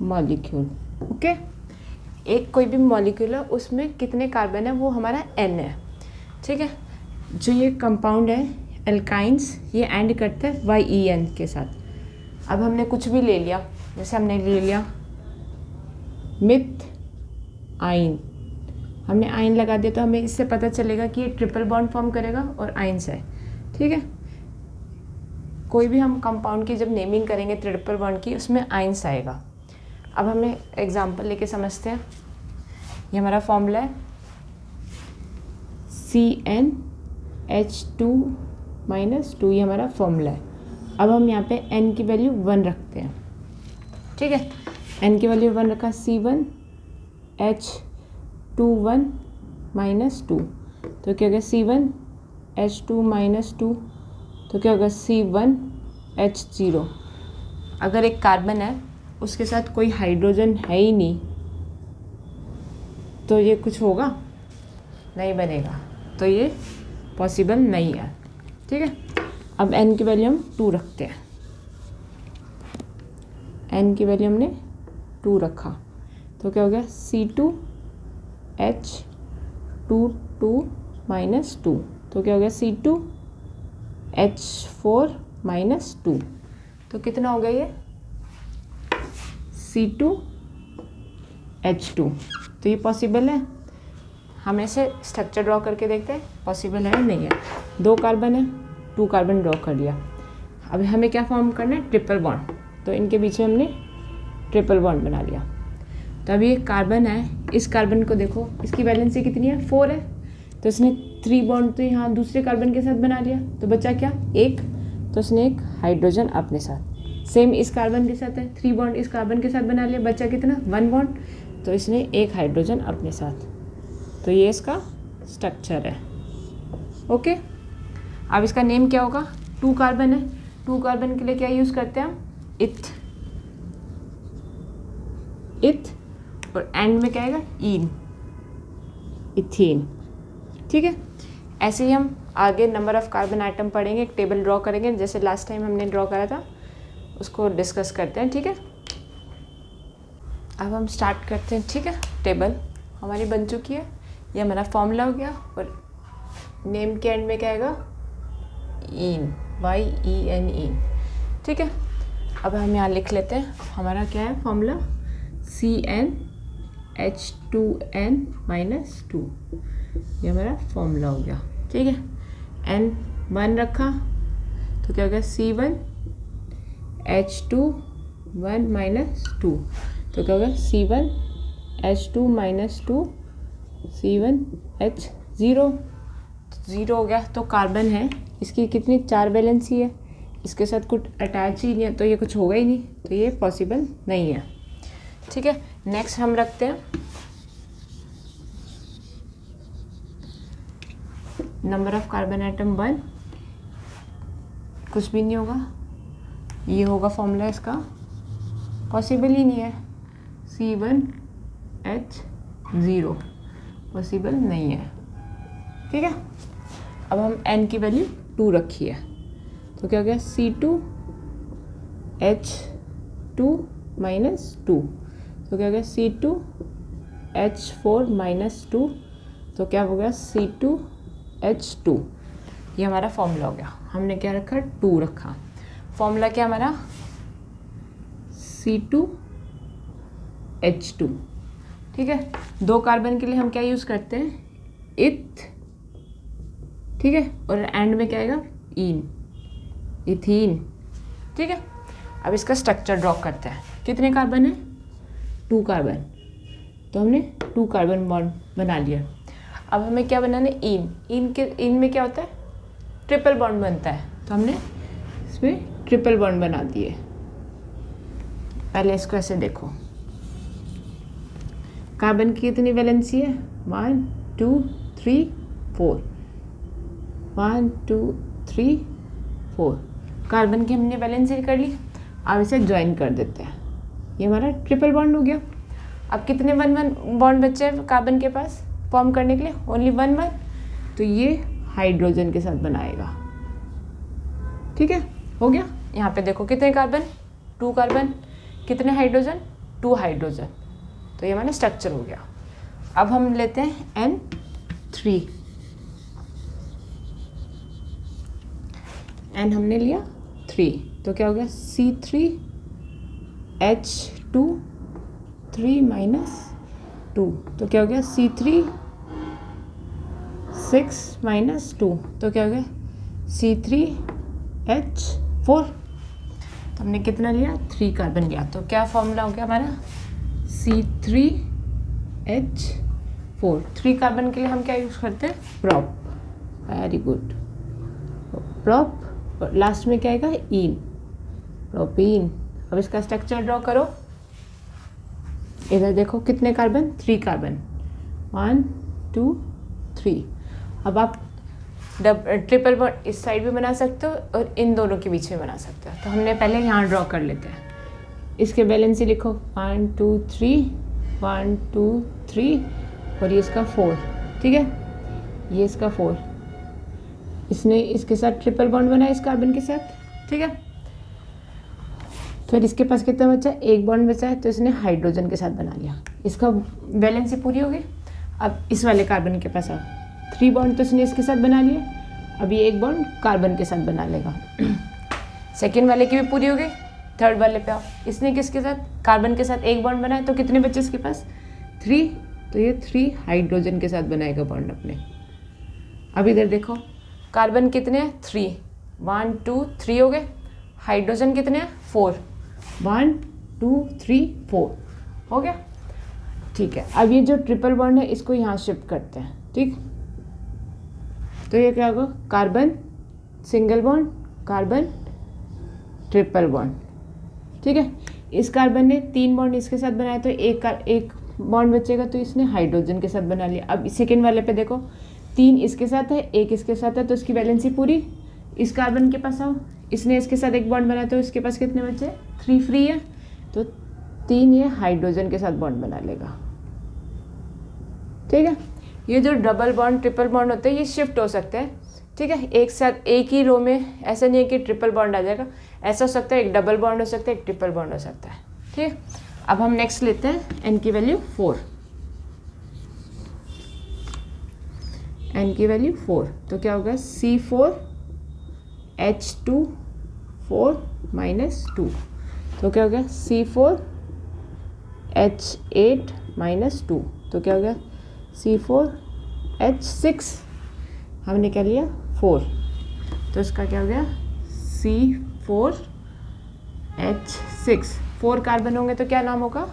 molecule। Okay, एक कोई भी मॉलिक्यूल है उसमें कितने कार्बन है, वो हमारा n है। ठीक है, जो ये कंपाउंड है एल्काइंस, ये एंड करता है YEN के साथ। अब हमने कुछ भी ले लिया, जैसे हमने ले लिया मिथ आइन, हमने आइन लगा दिया, तो हमें इससे पता चलेगा कि ये ट्रिपल बॉन्ड फॉर्म करेगा और आइंस है। ठीक है, कोई भी हम कंपाउंड की जब नेमिंग करेंगे ट्रिपल बॉन्ड की, उसमें आइंस आएगा। अब हमें एग्जांपल लेके समझते हैं। ये हमारा फॉर्मूला है CnH2-, ये हमारा फॉर्मूला है। अब हम यहाँ पे n की वैल्यू 1 रखते हैं। ठीक है, n की वैल्यू 1 रखा, C1H21-2, तो क्या होगा C1H2-2, तो क्या होगा C1H0। अगर एक कार्बन है उसके साथ कोई हाइड्रोजन है ही नहीं, तो ये कुछ होगा नहीं बनेगा, तो ये पॉसिबल नहीं है। ठीक है, अब n की वैल्यू हम 2 रखते हैं। n की वैल्यू हमने 2 रखा, तो क्या हो गया C2H22-2, तो क्या हो गया C2H4-2, तो कितना हो गया ये C2H2। तो ये पॉसिबल है, हम ऐसे स्ट्रक्चर ड्रॉ करके देखते हैं पॉसिबल है नहीं है। 2 कार्बन है, 2 कार्बन ड्रॉ कर लिया। अब हमें क्या फॉर्म करना है, ट्रिपल बॉन्ड, तो इनके बीच में हमने ट्रिपल बॉन्ड बना लिया। तो अभी एक कार्बन है, इस कार्बन को देखो, इसकी वैलेंसी कितनी है, 4 है, तो इसने 3 बॉन्ड तो यहाँ दूसरे कार्बन के साथ बना लिया, तो बचा क्या, 1, तो इसने एक हाइड्रोजन अपने साथ। सेम इस कार्बन के साथ है, 3 बॉन्ड इस कार्बन के साथ बना लिया, बचा कितना, 1 बॉन्ड, तो इसने एक हाइड्रोजन अपने साथ। तो ये इसका स्ट्रक्चर है। ओके, अब इसका नेम क्या होगा, 2 कार्बन है, 2 कार्बन के लिए क्या यूज़ करते हैं हम, इथ, और एंड में क्या आएगा, ईन, इथेन। ठीक है, ऐसे ही हम आगे नंबर ऑफ़ कार्बन आइटम पढ़ेंगे, एक टेबल ड्रॉ करेंगे जैसे लास्ट टाइम हमने ड्रॉ करा था, उसको डिस्कस करते हैं, ठीक है। अब हम स्टार्ट करते हैं, ठीक है। टेबल हमारी बन चुकी है, ये हमारा फॉर्मूला हो गया और नेम के एंड में क्या आएगा, ईन, YENE, ठीक है। अब हम यहाँ लिख लेते हैं, हमारा क्या है फॉर्मूला, CnH2n-2, ये हमारा फॉर्मूला हो गया, ठीक है। n 1 रखा तो क्या हो गया, C1H2 तो क्या होगा, C1H2 - 2 C1H0, 0 हो गया। तो कार्बन है, इसकी कितनी 4 वैलेंसी है, इसके साथ कुछ अटैच ही नहीं है तो ये कुछ होगा ही नहीं, तो ये पॉसिबल नहीं है, ठीक है। नेक्स्ट हम रखते हैं नंबर ऑफ कार्बन आइटम 1, कुछ भी नहीं होगा, ये होगा फॉर्मूला इसका, पॉसिबल ही नहीं है, C1H0 पॉसिबल नहीं है, ठीक है। अब हम n की वैल्यू 2 रखी है तो क्या हो गया, C2H2 - 2 तो क्या हो गया, C2H4 - 2 तो क्या हो गया, C2H2, ये हमारा फॉर्मूला हो गया। हमने क्या रखा, 2 रखा। फॉर्मूला क्या हमारा, C2H2, ठीक है। 2 कार्बन के लिए हम क्या यूज़ करते हैं, इथ, ठीक है, और एंड में क्या आएगा, ईन, इथीन, ठीक है। अब इसका स्ट्रक्चर ड्रॉ करते हैं, कितने कार्बन है, 2 कार्बन, तो हमने 2 कार्बन बॉन्ड बना लिया। अब हमें क्या बनाना है, ईन में क्या होता है, ट्रिपल बॉन्ड बनता है, तो हमने इसमें ट्रिपल बॉन्ड बना दिए। पहले इसको ऐसे देखो, कार्बन की कितनी वैलेंसी है, 1 2 3 4, 1 2 3 4, कार्बन की हमने वैलेंसी कर ली। अब इसे ज्वाइन कर देते हैं, ये हमारा ट्रिपल बॉन्ड हो गया। अब कितने 1 बॉन्ड बचे हैं कार्बन के पास फॉर्म करने के लिए, ओनली 1, तो ये हाइड्रोजन के साथ बनाएगा, ठीक है, हो गया। यहाँ पे देखो कितने कार्बन, 2 कार्बन, कितने हाइड्रोजन, 2 हाइड्रोजन, तो ये हमारा स्ट्रक्चर हो गया। अब हम लेते हैं N3, N हमने लिया 3, तो क्या हो गया, C3H2 3 - 2 तो क्या हो गया, C3 6 - 2 तो क्या हो गया, C3H4, तो हमने कितना लिया, 3 कार्बन लिया, तो क्या फॉर्मूला हो गया हमारा, C3H4। 3 कार्बन के लिए हम क्या यूज़ करते हैं, प्रॉप, वेरी गुड, प्रॉप, और लास्ट में क्या आएगा, ईन, प्रोपीन। अब इसका स्ट्रक्चर ड्रॉ करो, इधर देखो कितने कार्बन, 3 कार्बन, 1 2 3। अब आप ट्रिपल बॉन्ड इस साइड भी बना सकते हो और इन दोनों के बीच में बना सकते हो, तो हमने पहले यहाँ ड्रॉ कर लेते हैं। इसके वैलेंसी लिखो, 1 2 3 1 2 3, और ये इसका 4, ठीक है, ये इसका 4, इसने इसके साथ ट्रिपल बॉन्ड बनाया इस कार्बन के साथ, ठीक है। फिर इसके पास कितना बचा, 1 बॉन्ड बचा है, तो इसने हाइड्रोजन के साथ बना लिया, इसका वैलेंसी पूरी हो गई। अब इस वाले कार्बन के पास आओ, 3 बॉन्ड तो इसने इसके साथ बना लिए, अब ये 1 बॉन्ड कार्बन के साथ बना लेगा। सेकेंड वाले की भी पूरी हो गई, थर्ड वाले पे आओ, इसने किसके साथ, कार्बन के साथ 1 बॉन्ड बनाया, तो कितने बचे इसके पास, 3, तो ये 3 हाइड्रोजन के साथ बनाएगा बॉन्ड अपने। अब इधर देखो कार्बन कितने हैं, 3, 1 2 3 हो गए, हाइड्रोजन कितने हैं, 4, 1 2 3 4 हो गया, ठीक है। अब ये जो ट्रिपल बॉन्ड है इसको यहाँ शिफ्ट करते हैं, ठीक, तो ये क्या होगा, carbon single bond, carbon triple bond, ठीक है। इस कार्बन ने 3 बॉन्ड इसके साथ बनाया, तो एक बॉन्ड बचेगा, तो इसने हाइड्रोजन के साथ बना लिया। अब सेकेंड वाले पे देखो, 3 इसके साथ है, 1 इसके साथ है, तो इसकी वैलेंसी पूरी। इस कार्बन के पास आओ, इसने इसके साथ 1 बॉन्ड बनाया, तो इसके पास कितने बचे, 3 फ्री है, तो 3 ये हाइड्रोजन के साथ बॉन्ड बना लेगा, ठीक है। ये जो डबल बॉन्ड ट्रिपल बॉन्ड होते हैं ये शिफ्ट हो सकते हैं, ठीक है, एक साथ एक ही रो में। ऐसा नहीं है कि ट्रिपल बॉन्ड आ जाएगा, ऐसा हो सकता है एक डबल बॉन्ड हो सकता है, एक ट्रिपल बॉन्ड हो सकता है, ठीक। अब हम नेक्स्ट लेते हैं n की वैल्यू 4, n की वैल्यू 4, तो क्या होगा C4H2 4 -2, तो क्या हो गया C4H8 -2, तो क्या हो गया C4H6, हमने क्या लिया 4, तो इसका क्या हो गया C4H6। 4 कार्बन होंगे तो क्या नाम होगा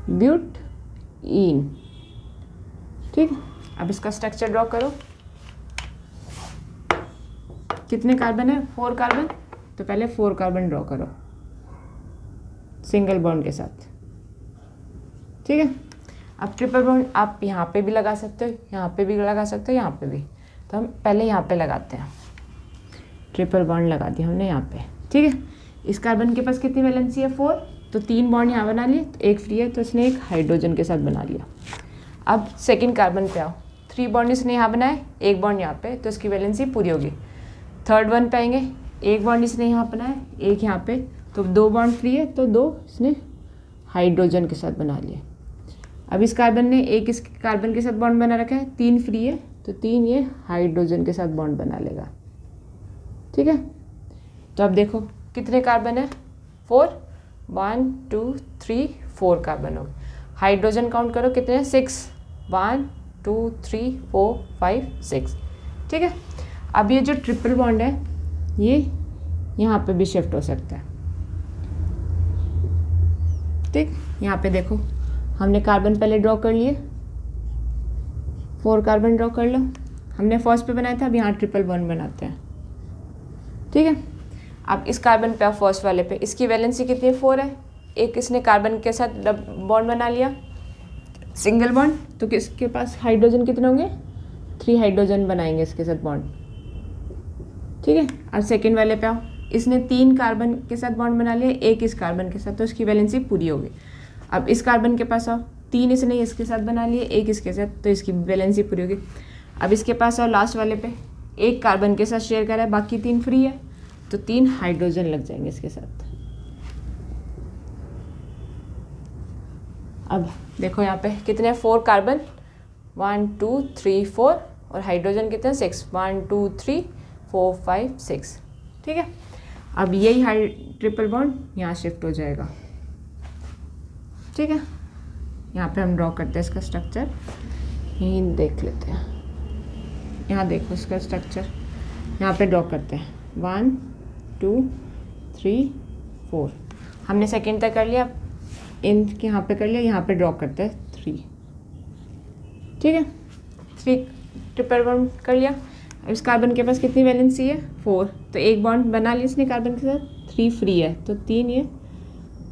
ब्यूटईन, ठीक। अब इसका स्ट्रक्चर ड्रॉ करो। कितने कार्बन है 4 कार्बन, तो पहले 4 कार्बन ड्रॉ करो सिंगल बॉन्ड के साथ, ठीक है। अब ट्रिपल बॉन्ड आप यहाँ पे भी लगा सकते हो, यहाँ पे भी लगा सकते हो, यहाँ पे भी, तो हम पहले यहाँ पे लगाते हैं। ट्रिपल बॉन्ड लगा दिया हमने यहाँ पे, ठीक है। इस कार्बन के पास कितनी वैलेंसी है 4, तो 3 बॉन्ड यहाँ बना लिए, तो एक फ्री है तो इसने एक हाइड्रोजन के साथ बना लिया। अब सेकंड कार्बन पे आओ, 3 बॉन्ड इसने यहाँ बनाए, एक बॉन्ड यहाँ पे, तो इसकी वैलेंसी पूरी होगी। थर्ड वन पे आएंगे, एक बॉन्ड इसने यहाँ बनाया, एक यहाँ पे, तो 2 बॉन्ड फ्री है, तो 2 इसने हाइड्रोजन के साथ बना लिए। अब इस कार्बन ने एक इस कार्बन के साथ बॉन्ड बना रखा है, 3 फ्री है, तो 3 ये हाइड्रोजन के साथ बॉन्ड बना लेगा, ठीक है। तो अब देखो कितने कार्बन है 4, 1 2 3 4 कार्बन हो गए। हाइड्रोजन काउंट करो कितने हैं 6, 1 2 3 4 5 6, ठीक है। अब ये जो ट्रिपल बॉन्ड है ये यहाँ पे भी शिफ्ट हो सकता है, ठीक। यहाँ पे देखो हमने कार्बन पहले ड्रॉ कर लिए, 4 कार्बन ड्रॉ कर लो, हमने फर्स्ट पे बनाया था, अब यहाँ ट्रिपल बॉन्ड बनाते हैं, ठीक है। अब इस कार्बन पे फर्स्ट वाले पे, इसकी वैलेंसी कितनी है 4 है, एक इसने कार्बन के साथ बॉन्ड बना लिया सिंगल बॉन्ड, तो किसके पास हाइड्रोजन कितने होंगे 3 हाइड्रोजन बनाएंगे इसके साथ बॉन्ड, ठीक है। अब सेकेंड वाले पे आओ, इसने 3 कार्बन के साथ बॉन्ड बना लिया, एक इस कार्बन के साथ, तो इसकी वैलेंसी पूरी होगी। अब इस कार्बन के पास आओ, 3 इसने इसके साथ बना लिए, एक इसके साथ, तो इसकी वैलेंसी पूरी होगी। अब इसके पास आओ लास्ट वाले पे, एक कार्बन के साथ शेयर करा है, बाकी 3 फ्री है, तो 3 हाइड्रोजन लग जाएंगे इसके साथ। अब देखो यहाँ पे कितने 4 कार्बन, 1 2 3 4, और हाइड्रोजन कितने 6, 1 2 3 4 5 6, ठीक है। अब यही ट्रिपल बॉन्ड यहाँ शिफ्ट हो जाएगा, ठीक है। यहाँ पे हम ड्रॉ करते हैं इसका स्ट्रक्चर, यहीं देख लेते हैं, यहाँ देखो इसका स्ट्रक्चर, यहाँ पे ड्रॉ करते हैं 1 2 3 4, हमने सेकेंड तक कर लिया, इन यहाँ पे कर लिया, यहाँ पे ड्रॉ करते हैं 3, ठीक है। 3 ट्रिपल बॉन्ड कर लिया। इस कार्बन के पास कितनी वैलेंसी है 4, तो एक बॉन्ड बना लिया इसने कार्बन के साथ, 3 फ्री है, तो 3 ये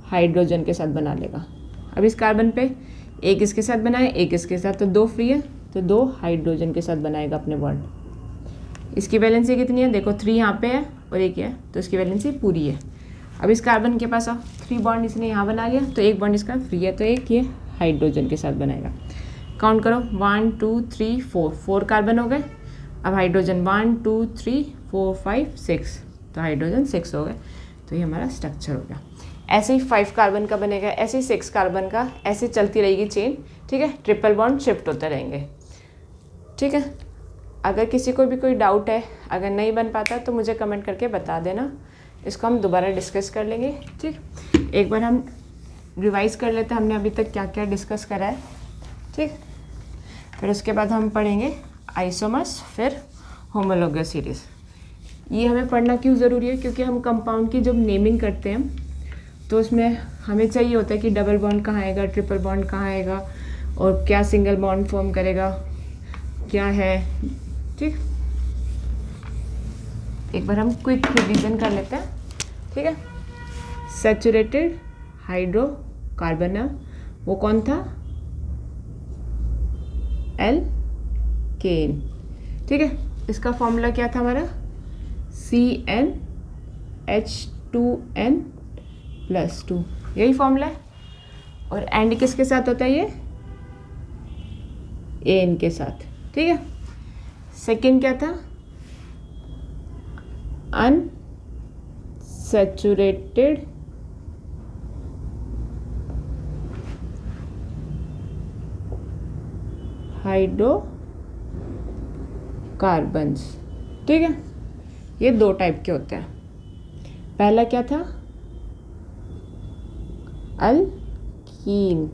हाइड्रोजन के साथ बना लेगा। अब इस कार्बन पे एक इसके साथ बनाए, एक इसके साथ, तो 2 फ्री है, तो 2 हाइड्रोजन के साथ बनाएगा अपने बॉन्ड। इसकी वैलेंसी कितनी है देखो, 3 यहाँ पे है और एक है, तो इसकी वैलेंसी पूरी है। अब इस कार्बन के पास आओ, 3 बॉन्ड इसने यहाँ बना लिया, तो एक बॉन्ड इसका फ्री है, तो एक ये हाइड्रोजन के साथ बनाएगा। काउंट करो 1 2 3 4, 4 कार्बन हो गए। अब हाइड्रोजन 1 2 3 4 5 6, तो हाइड्रोजन 6 हो गए, तो ये हमारा स्ट्रक्चर हो गया। ऐसे ही 5 कार्बन का बनेगा, ऐसे ही 6 कार्बन का, ऐसे चलती रहेगी चेन, ठीक है। ट्रिपल बॉन्ड शिफ्ट होते रहेंगे, ठीक है। अगर किसी को भी कोई डाउट है, अगर नहीं बन पाता तो मुझे कमेंट करके बता देना, इसको हम दोबारा डिस्कस कर लेंगे, ठीक। एक बार हम रिवाइज कर लेते हैं हमने अभी तक क्या क्या डिस्कस करा है, ठीक। फिर उसके बाद हम पढ़ेंगे आइसोमर्स, फिर होमोलोगस सीरीज़। ये हमें पढ़ना क्यों ज़रूरी है, क्योंकि हम कंपाउंड की जब नेमिंग करते हैं तो उसमें हमें चाहिए होता है कि डबल बॉन्ड कहाँ आएगा, ट्रिपल बॉन्ड कहाँ आएगा, और क्या सिंगल बॉन्ड फॉर्म करेगा, क्या है, ठीक। एक बार हम क्विक रिवीजन कर लेते हैं, ठीक है। सैचुरेटेड हाइड्रोकार्बन है, वो कौन था एल्केन, ठीक है। इसका फॉर्मूला क्या था हमारा CnH2n+2, यही फॉर्मूला है। और एंड किसके साथ होता है ये एन के साथ, ठीक है। सेकेंड क्या था, अनसैचुरेटेड हाइड्रोकार्बन्स, ठीक है। ये दो टाइप के होते हैं। पहला क्या था, अल्कीन,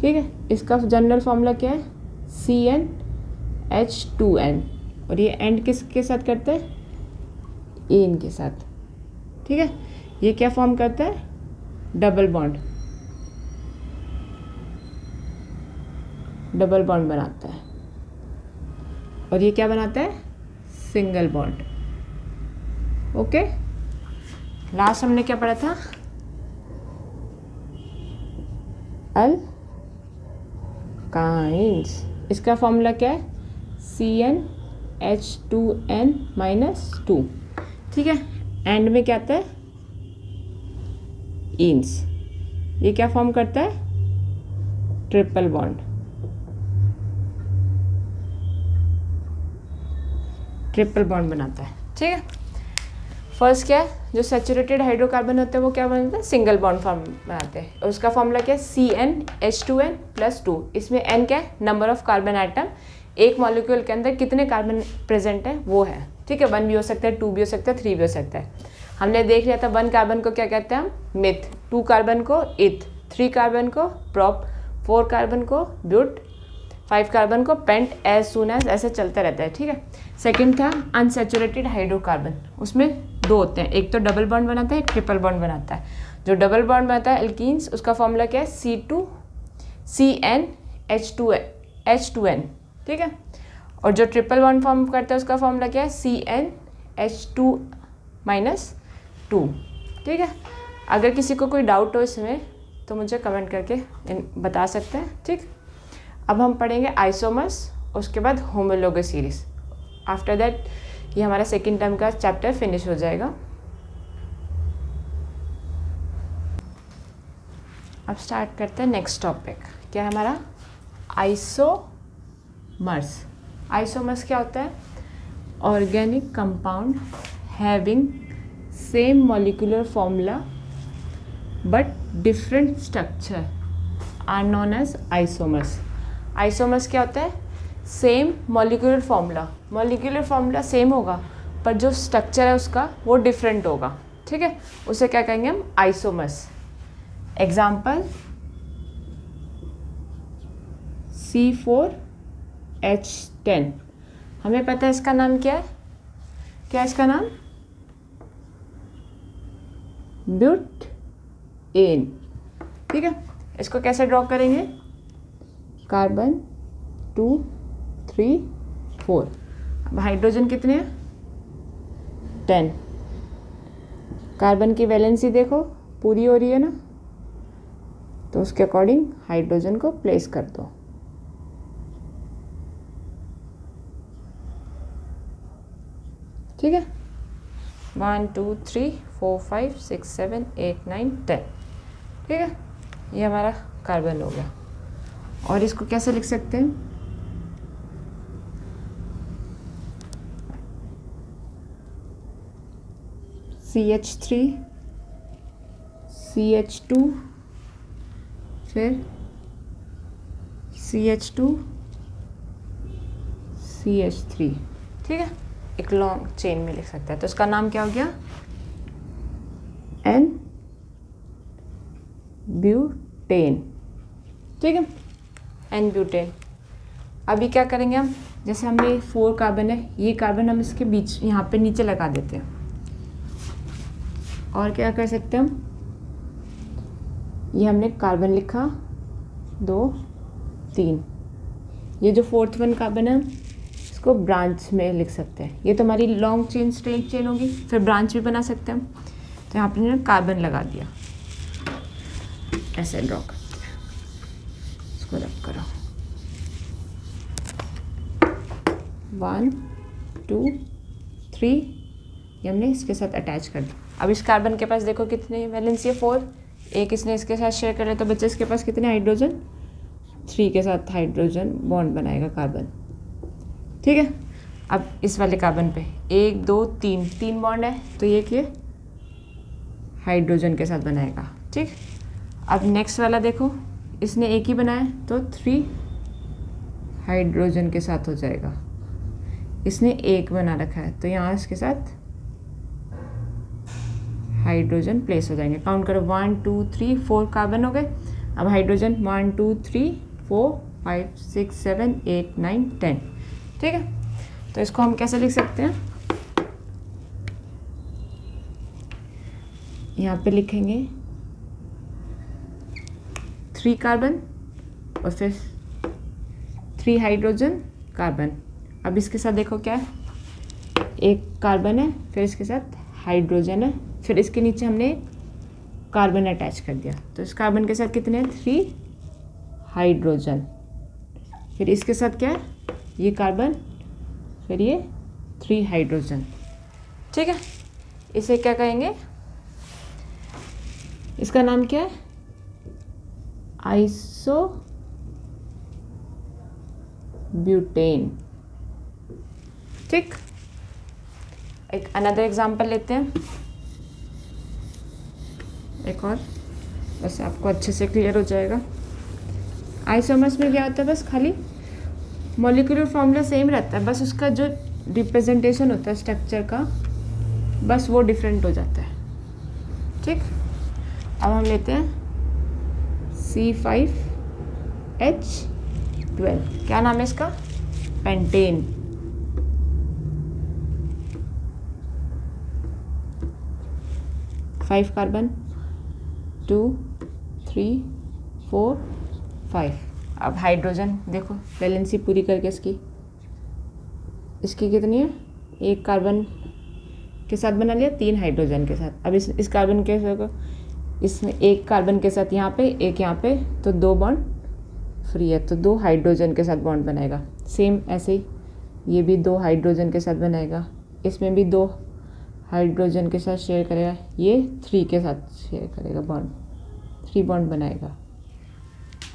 ठीक है। इसका जनरल फॉर्मूला क्या है, CnH2n, और ये एंड किसके साथ करते हैं, एन के साथ, ठीक है। ये क्या फॉर्म करता है, डबल बॉन्ड बनाता है, और ये क्या बनाता है, सिंगल बॉन्ड, ओके। लास्ट हमने क्या पढ़ा था, अल्काइंस, इसका फॉर्मूला क्या है, CnH2n-2, ठीक है। एंड में क्या आता है, ईन्स, ये क्या फॉर्म करता है, ट्रिपल बॉन्ड, बनाता है, ठीक है। फर्स्ट क्या है, जो सैचुरेटेड हाइड्रोकार्बन होते हैं वो क्या बनाते हैं, सिंगल बॉन्ड फॉर्म बनाते हैं, और उसका फॉर्मूला क्या है, CnH2n+2। इसमें n क्या है, नंबर ऑफ कार्बन आइटम, एक मॉलिक्यूल के अंदर कितने कार्बन प्रेजेंट है वो है, ठीक है। 1 भी हो सकता है, 2 भी हो सकता है, 3 भी हो सकता है। हमने देख लिया था 1 कार्बन को क्या कहते हैं हम, मिथ, 2 कार्बन को इथ, 3 कार्बन को प्रोप, 4 कार्बन को ब्यूट, 5 कार्बन को पेंट, एज सून एज, ऐसे चलता रहता है, ठीक है। सेकंड था अनसैचुरेटेड हाइड्रोकार्बन, उसमें 2 होते हैं, एक तो डबल बॉन्ड बनाता है, एक ट्रिपल बॉन्ड बनाता है। जो डबल बॉन्ड बनाता है एल्कीन्स, उसका फॉर्मूला क्या है, CnH2n, ठीक है। और जो ट्रिपल बॉन्ड फॉर्म करता है उसका फॉर्मूला क्या है, CnH2-2, ठीक है। अगर किसी को कोई डाउट हो इसमें तो मुझे कमेंट करके बता सकते हैं, ठीक। अब हम पढ़ेंगे आइसोमर्स, उसके बाद होमोलोगस सीरीज। आफ्टर दैट ये हमारा सेकेंड टर्म का चैप्टर फिनिश हो जाएगा। अब स्टार्ट करते हैं नेक्स्ट टॉपिक, क्या है हमारा, आइसोमर्स। आइसोमर्स क्या होता है, organic compound having same molecular formula but different structure are known as isomers. Isomers क्या होता है, सेम मॉलिक्यूलर फॉर्मूला सेम होगा पर जो स्ट्रक्चर है उसका वो डिफरेंट होगा, ठीक है। उसे क्या कहेंगे हम, आइसोमर्स। एग्जाम्पल, C4H10, हमें पता है इसका नाम क्या है, क्या है इसका नाम, ब्यूटेन, ठीक है। इसको कैसे ड्रॉ करेंगे, कार्बन 2 3 4, अब हाइड्रोजन कितने हैं, 10, कार्बन की वैलेंसी देखो पूरी हो रही है ना, तो उसके अकॉर्डिंग हाइड्रोजन को प्लेस कर दो, ठीक है। 1 2 3 4 5 6 7 8 9 10, ठीक है। ये हमारा कार्बन हो गया। और इसको कैसे लिख सकते हैं, CH3 CH2 फिर CH2 CH3, ठीक है। एक लॉन्ग चेन में लिख सकते हैं, तो इसका नाम क्या हो गया, N ब्यूटेन, ठीक है, N ब्यूटेन। अभी क्या करेंगे हम, जैसे हमने 4 कार्बन है, ये कार्बन हम इसके बीच यहाँ पे नीचे लगा देते हैं। और क्या कर सकते हैं हम, ये हमने कार्बन लिखा 2 3, ये जो 4th वन कार्बन है इसको ब्रांच में लिख सकते हैं। ये तो हमारी लॉन्ग चेन स्ट्रेट चेन होगी, फिर ब्रांच भी बना सकते हैं हम। तो यहाँ पे कार्बन लगा दिया, ऐसे ड्रॉ करते हैं, इसको रब करो, 1 2 3, ये हमने इसके साथ अटैच कर दिया। अब इस कार्बन के पास देखो कितने वैलेंसी है, 4, एक इसने इसके साथ शेयर कर लिया तो बच्चे इसके पास कितने हाइड्रोजन, 3 के साथ हाइड्रोजन बॉन्ड बनाएगा कार्बन। ठीक है, अब इस वाले कार्बन पे 1 2 3 बॉन्ड है, तो ये हाइड्रोजन के साथ बनाएगा। ठीक, अब नेक्स्ट वाला देखो, इसने एक ही बनाया तो 3 हाइड्रोजन के साथ हो जाएगा। इसने एक बना रखा है तो यहाँ इसके साथ हाइड्रोजन प्लेस हो जाएंगे। काउंट करो, 1 2 3 4 कार्बन हो गए। अब हाइड्रोजन 1 2 3 4 5 6 7 8 9 10। ठीक है, तो इसको हम कैसे लिख सकते हैं, यहाँ पे लिखेंगे 3 कार्बन और फिर 3 हाइड्रोजन कार्बन। अब इसके साथ देखो क्या है, एक कार्बन है, फिर इसके साथ हाइड्रोजन है, फिर इसके नीचे हमने कार्बन अटैच कर दिया, तो इस कार्बन के साथ कितने हैं, 3 हाइड्रोजन। फिर इसके साथ क्या है, ये कार्बन, फिर ये 3 हाइड्रोजन। ठीक है, इसे क्या कहेंगे, इसका नाम क्या है, आइसोब्यूटेन। ठीक, एक अनदर एग्जांपल लेते हैं, एक और, बस आपको अच्छे से क्लियर हो जाएगा। आइसोमर्स में क्या होता है, बस खाली मॉलिक्यूलर फॉर्मूला सेम रहता है, बस उसका जो रिप्रेजेंटेशन होता है स्ट्रक्चर का, बस वो डिफरेंट हो जाता है। ठीक, अब हम लेते हैं C5H12, क्या नाम है इसका, पेंटेन। Five carbon, 2 3 4 5। अब हाइड्रोजन देखो, वैलेंसी पूरी करके इसकी कितनी है, एक कार्बन के साथ बना लिया, 3 हाइड्रोजन के साथ। अब इस कार्बन के इसमें एक कार्बन के साथ यहाँ पे, एक यहाँ पे, तो 2 बॉन्ड फ्री है, तो 2 हाइड्रोजन के साथ बॉन्ड बनेगा। सेम ऐसे ही ये भी 2 हाइड्रोजन के साथ बनाएगा, इसमें भी 2 हाइड्रोजन के साथ शेयर करेगा, ये 3 के साथ शेयर करेगा बॉन्ड, 3 बॉन्ड बनाएगा।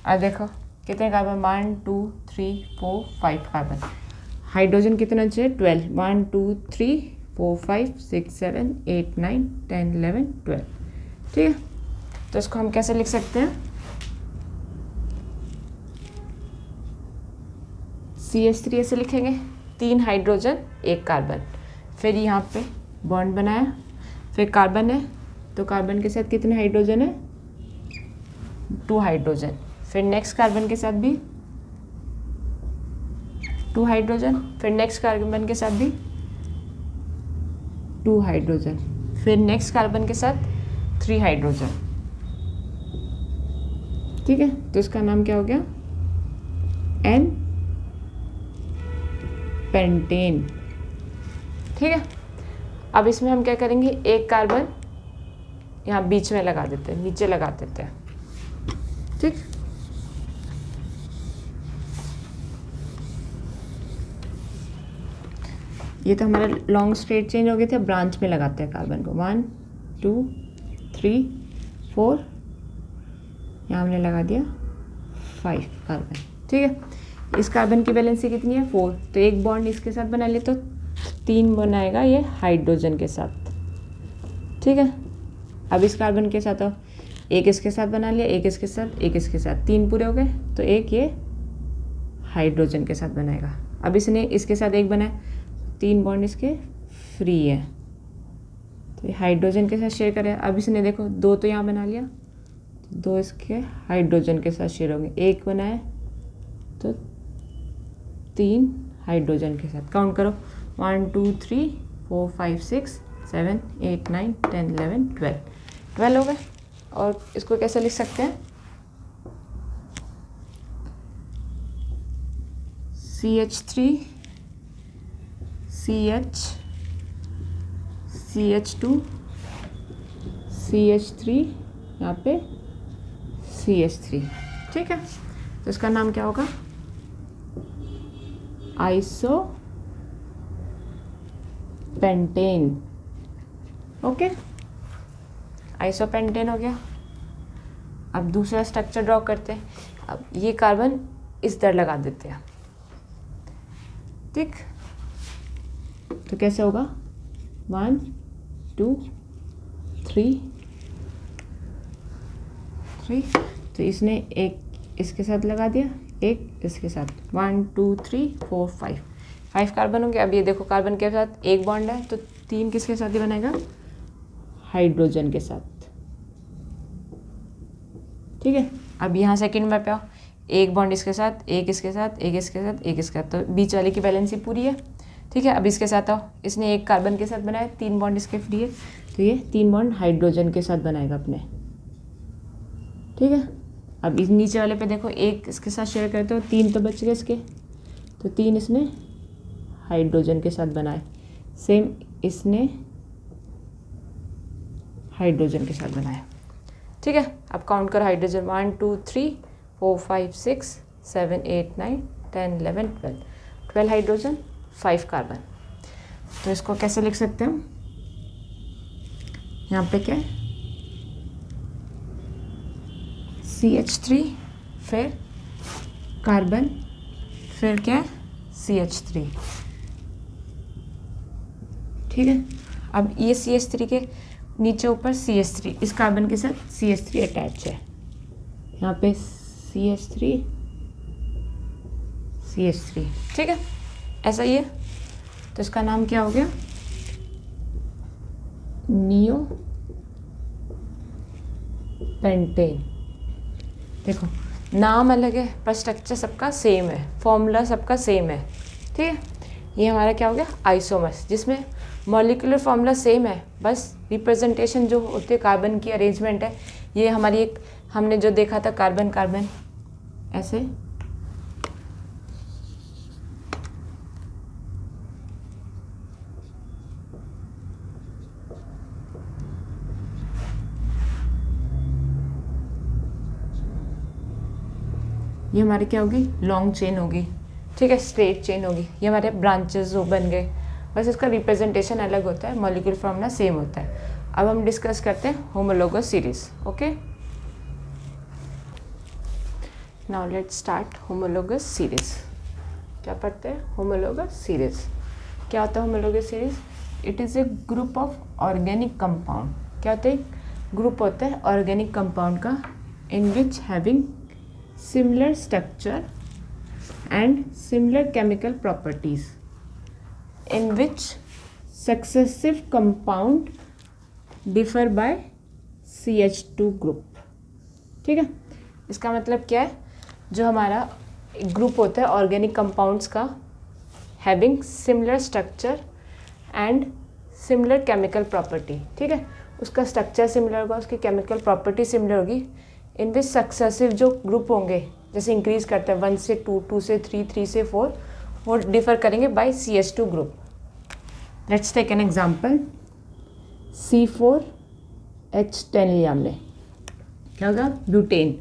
अब देखो कितने कार्बन, 1 2 3 4 5 कार्बन। हाइड्रोजन कितना चाहिए, 12, 1 2 3 4 5 6 7 8 9 10 11 12। ठीक है, तो इसको हम कैसे लिख सकते हैं, CH3 ऐसे लिखेंगे, 3 हाइड्रोजन 1 कार्बन, फिर यहाँ पे बॉन्ड बनाया, फिर कार्बन है, तो कार्बन के साथ कितने हाइड्रोजन है, 2 हाइड्रोजन, फिर नेक्स्ट कार्बन के साथ भी 2 हाइड्रोजन, फिर नेक्स्ट कार्बन के साथ भी 2 हाइड्रोजन, फिर नेक्स्ट कार्बन के साथ 3 हाइड्रोजन। ठीक है, तो इसका नाम क्या हो गया, N पेंटेन। ठीक है, अब इसमें हम क्या करेंगे, एक कार्बन यहाँ बीच में लगा देते हैं, नीचे लगा देते हैं। ठीक, ये तो हमारा लॉन्ग स्ट्रेट चेंज हो गए थे, ब्रांच में लगाते हैं कार्बन को, 1 2 3 4, यहाँ हमने लगा दिया 5 कार्बन। ठीक है, इस कार्बन की वैलेंसी कितनी है, 4, तो एक बॉन्ड इसके साथ बना ले तो 3 बनाएगा ये हाइड्रोजन के साथ। ठीक है, अब इस कार्बन के साथ एक इसके साथ बना लिया, एक इसके साथ, एक इसके साथ, 3 पूरे हो गए, तो एक ये हाइड्रोजन के साथ बनाएगा। अब इसने इसके साथ एक बनाया, 3 बॉन्ड इसके फ्री है, तो ये हाइड्रोजन के साथ शेयर करें। अब इसने देखो 2 तो यहाँ बना लिया, तो 2 इसके हाइड्रोजन के साथ शेयर होंगे, एक बनाए तो 3 हाइड्रोजन के साथ। काउंट करो, 1 2 3 4 5 6 7 8 9 10 11 12 हो गए। और इसको कैसे लिख सकते हैं, CH3 CH CH2 CH3, यहाँ पे CH3। ठीक है, तो इसका नाम क्या होगा, आइसोपेंटेन। ओके, आइसोपेंटेन हो गया। अब दूसरा स्ट्रक्चर ड्रॉ करते हैं, अब ये कार्बन इस तरह लगा देते हैं, ठीक। तो कैसे होगा 1 2 3 3, तो इसने एक इसके साथ लगा दिया, एक इसके साथ, 1 2 3 4 5 कार्बन होंगे। अब ये देखो कार्बन के साथ एक बॉन्ड है, तो 3 किसके साथ ही बनाएगा, हाइड्रोजन के साथ, ठीक है। अब यहाँ सेकंड में पे आओ, एक बॉन्ड इसके साथ, एक इसके साथ, एक इसके साथ, एक इसके साथ, तो बीच वाले की बैलेंसी पूरी है, ठीक है। अब इसके साथ आओ, इसने एक कार्बन के साथ बनाया, 3 बॉन्ड इसके फ्री है, तो ये 3 बॉन्ड हाइड्रोजन के साथ बनाएगा अपने, ठीक है। अब इस नीचे वाले पे देखो, एक इसके साथ शेयर करते हो, 3 तो बच गए इसके, तो 3 इसने हाइड्रोजन के साथ बनाए, सेम इसने हाइड्रोजन के साथ बनाया, ठीक है। अब काउंट करो हाइड्रोजन, 1 2 3 4 5 6 7 8 9 10 11 12 हाइड्रोजन, 5 कार्बन। तो इसको कैसे लिख सकते हैं हम, यहाँ पे क्या है CH3, फिर कार्बन, फिर क्या है CH3, ठीक है। अब ये CH3 के नीचे ऊपर CH3, इस कार्बन के साथ CH3 अटैच है, यहाँ पे CH3 CH3, ठीक है, ऐसा ही है। तो इसका नाम क्या हो गया, नियो पेंटेन। देखो नाम अलग है पर स्ट्रक्चर सबका सेम है, फॉर्मूला सबका सेम है, ठीक है। ये हमारा क्या हो गया आइसोमर्स, जिसमें मॉलिक्यूलर फॉर्मूला सेम है, बस रिप्रेजेंटेशन जो होती है कार्बन की अरेंजमेंट है। ये हमारी एक हमने जो देखा था कार्बन कार्बन ऐसे, ये हमारी क्या होगी लॉन्ग चेन होगी, ठीक है, स्ट्रेट चेन होगी, ये हमारे ब्रांचेस जो बन गए, बस इसका रिप्रेजेंटेशन अलग होता है, मॉलिक्यूल फॉर्मूला सेम होता है। अब हम डिस्कस करते हैं homologous series, okay. Now let's start homologous series. क्या पढ़ते हैं होमोलोगस सीरीज, क्या होता है homologous series, it is a group of organic compound. क्या होता है, ग्रुप होता है ऑर्गेनिक कंपाउंड का, in which having similar structure and similar chemical properties, in which successive compound differ by CH2 group, ठीक है। इसका मतलब क्या है, जो हमारा ग्रुप होता है ऑर्गेनिक कंपाउंड्स का, having similar structure and similar chemical property, ठीक है, उसका स्ट्रक्चर सिमिलर होगा, उसकी केमिकल प्रॉपर्टी सिमिलर होगी, इन विच सक्सेसिव जो ग्रुप होंगे, जैसे इंक्रीज करते हैं 1 से 2, 2 से 3, 3 से 4, वो डिफर करेंगे by CH2 group. Let's take an example, C4H10 लिया हमने, क्या होगा ब्यूटेन।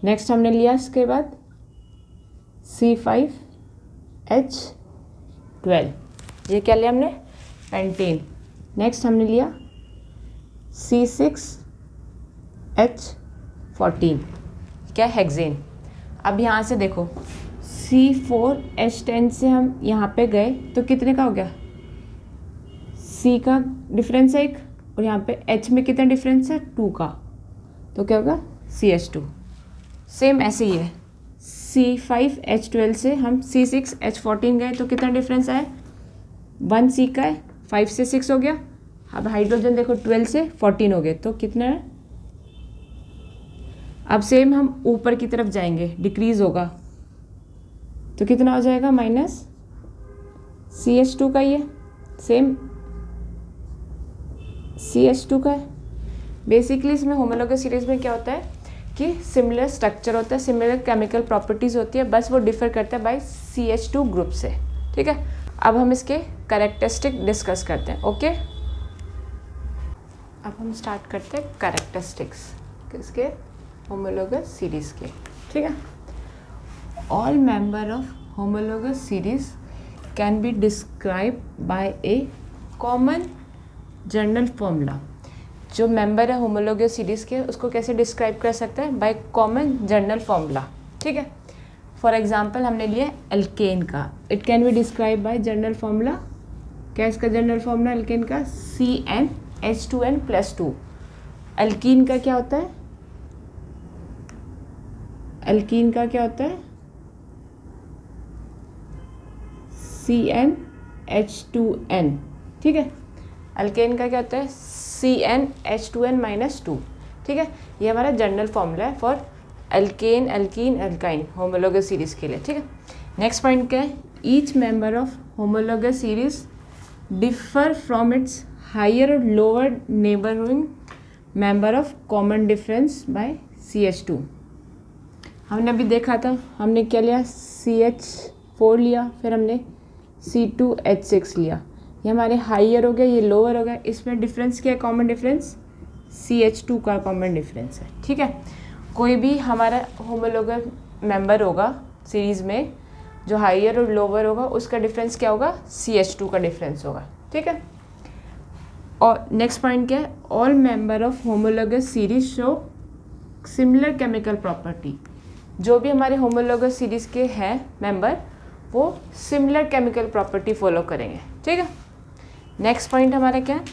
नेक्स्ट हमने लिया इसके बाद C5H12, ये क्या लिया हमने पेंटेन। नेक्स्ट हमने लिया C6H14, क्या हेक्सेन। अब यहाँ से देखो C4H10 से हम यहाँ पे गए तो कितने का हो गया, C का डिफरेंस है 1 और यहाँ पे H में कितना डिफरेंस है 2 का, तो क्या होगा CH2। सेम ऐसे ही है, C5H12 से हम C6H14 गए तो कितना डिफरेंस आया, 1 C का है, 5 से 6 हो गया। अब हाइड्रोजन देखो 12 से 14 हो गए, तो कितना है, अब सेम हम ऊपर की तरफ जाएंगे, डिक्रीज होगा, तो कितना हो जाएगा माइनस CH2 का, ये सेम CH2 का है। बेसिकली इसमें होमोलोगस सीरीज में क्या होता है कि सिमिलर स्ट्रक्चर होता है, सिमिलर केमिकल प्रॉपर्टीज़ होती है, बस वो डिफर करता है बाय CH2 ग्रुप से, ठीक है। अब हम इसके कैरेक्टरिस्टिक डिस्कस करते हैं, ओके। अब हम स्टार्ट करते हैं कैरेक्टरिस्टिक्स किसके, होमोलोगस सीरीज के, ठीक है। All member of homologous series can be describe by A common general formula. जो मेंबर है होमोलोगस सीरीज के उसको कैसे डिस्क्राइब कर सकते हैं, बाय कॉमन जनरल फॉर्मूला, ठीक है। फॉर एग्जाम्पल हमने लिया एल्केन का, it can be describe by general formula. क्या इसका जनरल फॉर्मूला एल्केन का? CnH2n+2। एल्कीन का क्या होता है? एल्कीन का क्या होता है? CnH2n, ठीक है। एल्केन का क्या होता है? CnH2n-2, ठीक है। ये हमारा जनरल फॉर्मूला है for alkane, alkene, alkyne homologous series के लिए, ठीक है। नेक्स्ट पॉइंट क्या है? Each member of homologous series differ from its higher or lower neighbourhood member of common difference by CH2। हमने अभी देखा था, हमने क्या लिया? CH4 लिया, फिर हमने C2H6 लिया। ये हमारे हाइयर हो गया, ये लोअर हो गया। इसमें डिफरेंस क्या है? कॉमन डिफरेंस CH2 का कॉमन डिफरेंस है, ठीक है। कोई भी हमारा होमोलोगस मेंबर होगा सीरीज़ में जो हाइयर और लोअर होगा, उसका डिफरेंस क्या होगा? CH2 का डिफरेंस होगा, ठीक है। और नेक्स्ट पॉइंट क्या है? All member of homologous series show similar chemical property. जो भी हमारे होमोलोगस सीरीज़ के हैं मेंबर, वो सिमिलर केमिकल प्रॉपर्टी फॉलो करेंगे, ठीक है। नेक्स्ट पॉइंट हमारा क्या है?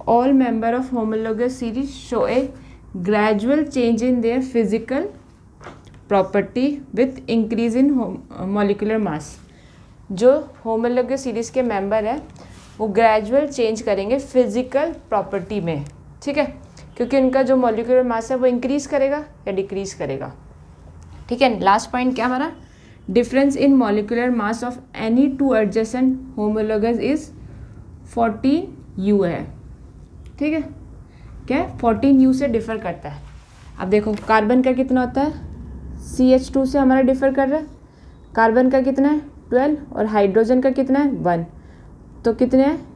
All member of homologous series show A gradual change in their physical property with increase in molecular mass. जो होमोलोगस सीरीज़ के मेंबर हैं वो ग्रेजुअल चेंज करेंगे फिजिकल प्रॉपर्टी में, ठीक है, क्योंकि उनका जो मॉलिक्यूलर मास है वो इंक्रीज़ करेगा या डिक्रीज करेगा, ठीक है। लास्ट पॉइंट क्या हमारा? Difference in molecular mass of any two adjacent homologous is 14U है, ठीक है। क्या है? 14U से डिफर करता है। अब देखो कार्बन का कितना होता है? CH2 से हमारा डिफर कर रहा है। कार्बन का कितना है? 12, और हाइड्रोजन का कितना है? 1। तो कितने हैं?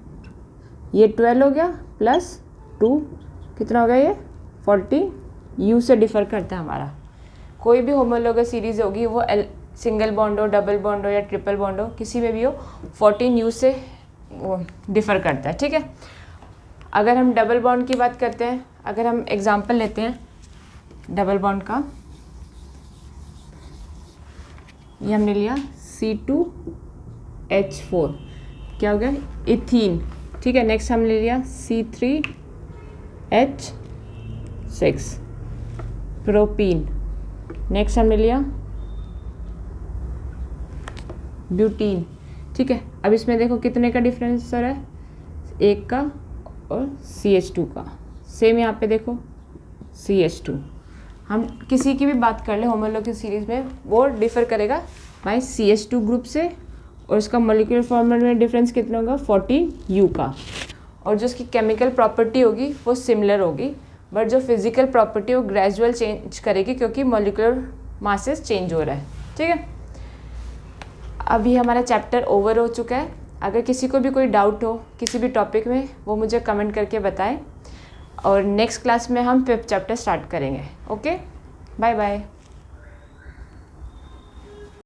ये 12 हो गया प्लस 2, कितना हो गया ये? 14U से डिफर करता है हमारा। कोई भी होमोलोगस सीरीज होगी, वो सिंगल बॉन्ड हो, डबल बॉन्ड हो या ट्रिपल बॉन्ड हो, किसी में भी हो, 14U से वो डिफ़र करता है, ठीक है। अगर हम डबल बॉन्ड की बात करते हैं, अगर हम एग्जांपल लेते हैं डबल बॉन्ड का, ये हमने लिया C2H4, क्या हो गया? इथीन, ठीक है। नेक्स्ट हमने लिया C3H6 प्रोपीन। नेक्स्ट हमने लिया ब्यूटीन, ठीक है। अब इसमें देखो कितने का डिफरेंस है? 1 का और CH2 का। सेम यहाँ पे देखो CH2। हम किसी की भी बात कर ले होमोलोगस सीरीज में, वो डिफर करेगा बाय CH2 ग्रुप से, और इसका मॉलिक्यूलर फॉर्मूला में डिफरेंस कितना होगा? 14U का। और जो उसकी केमिकल प्रॉपर्टी होगी वो सिमिलर होगी, बट जो फिजिकल प्रॉपर्टी वो ग्रेजुअल चेंज करेगी, क्योंकि मॉलिक्यूलर मासेस चेंज हो रहा है, ठीक है। अभी हमारा चैप्टर ओवर हो चुका है। अगर किसी को भी कोई डाउट हो किसी भी टॉपिक में, वो मुझे कमेंट करके बताएं, और नेक्स्ट क्लास में हम 5th चैप्टर स्टार्ट करेंगे। Okay, bye bye.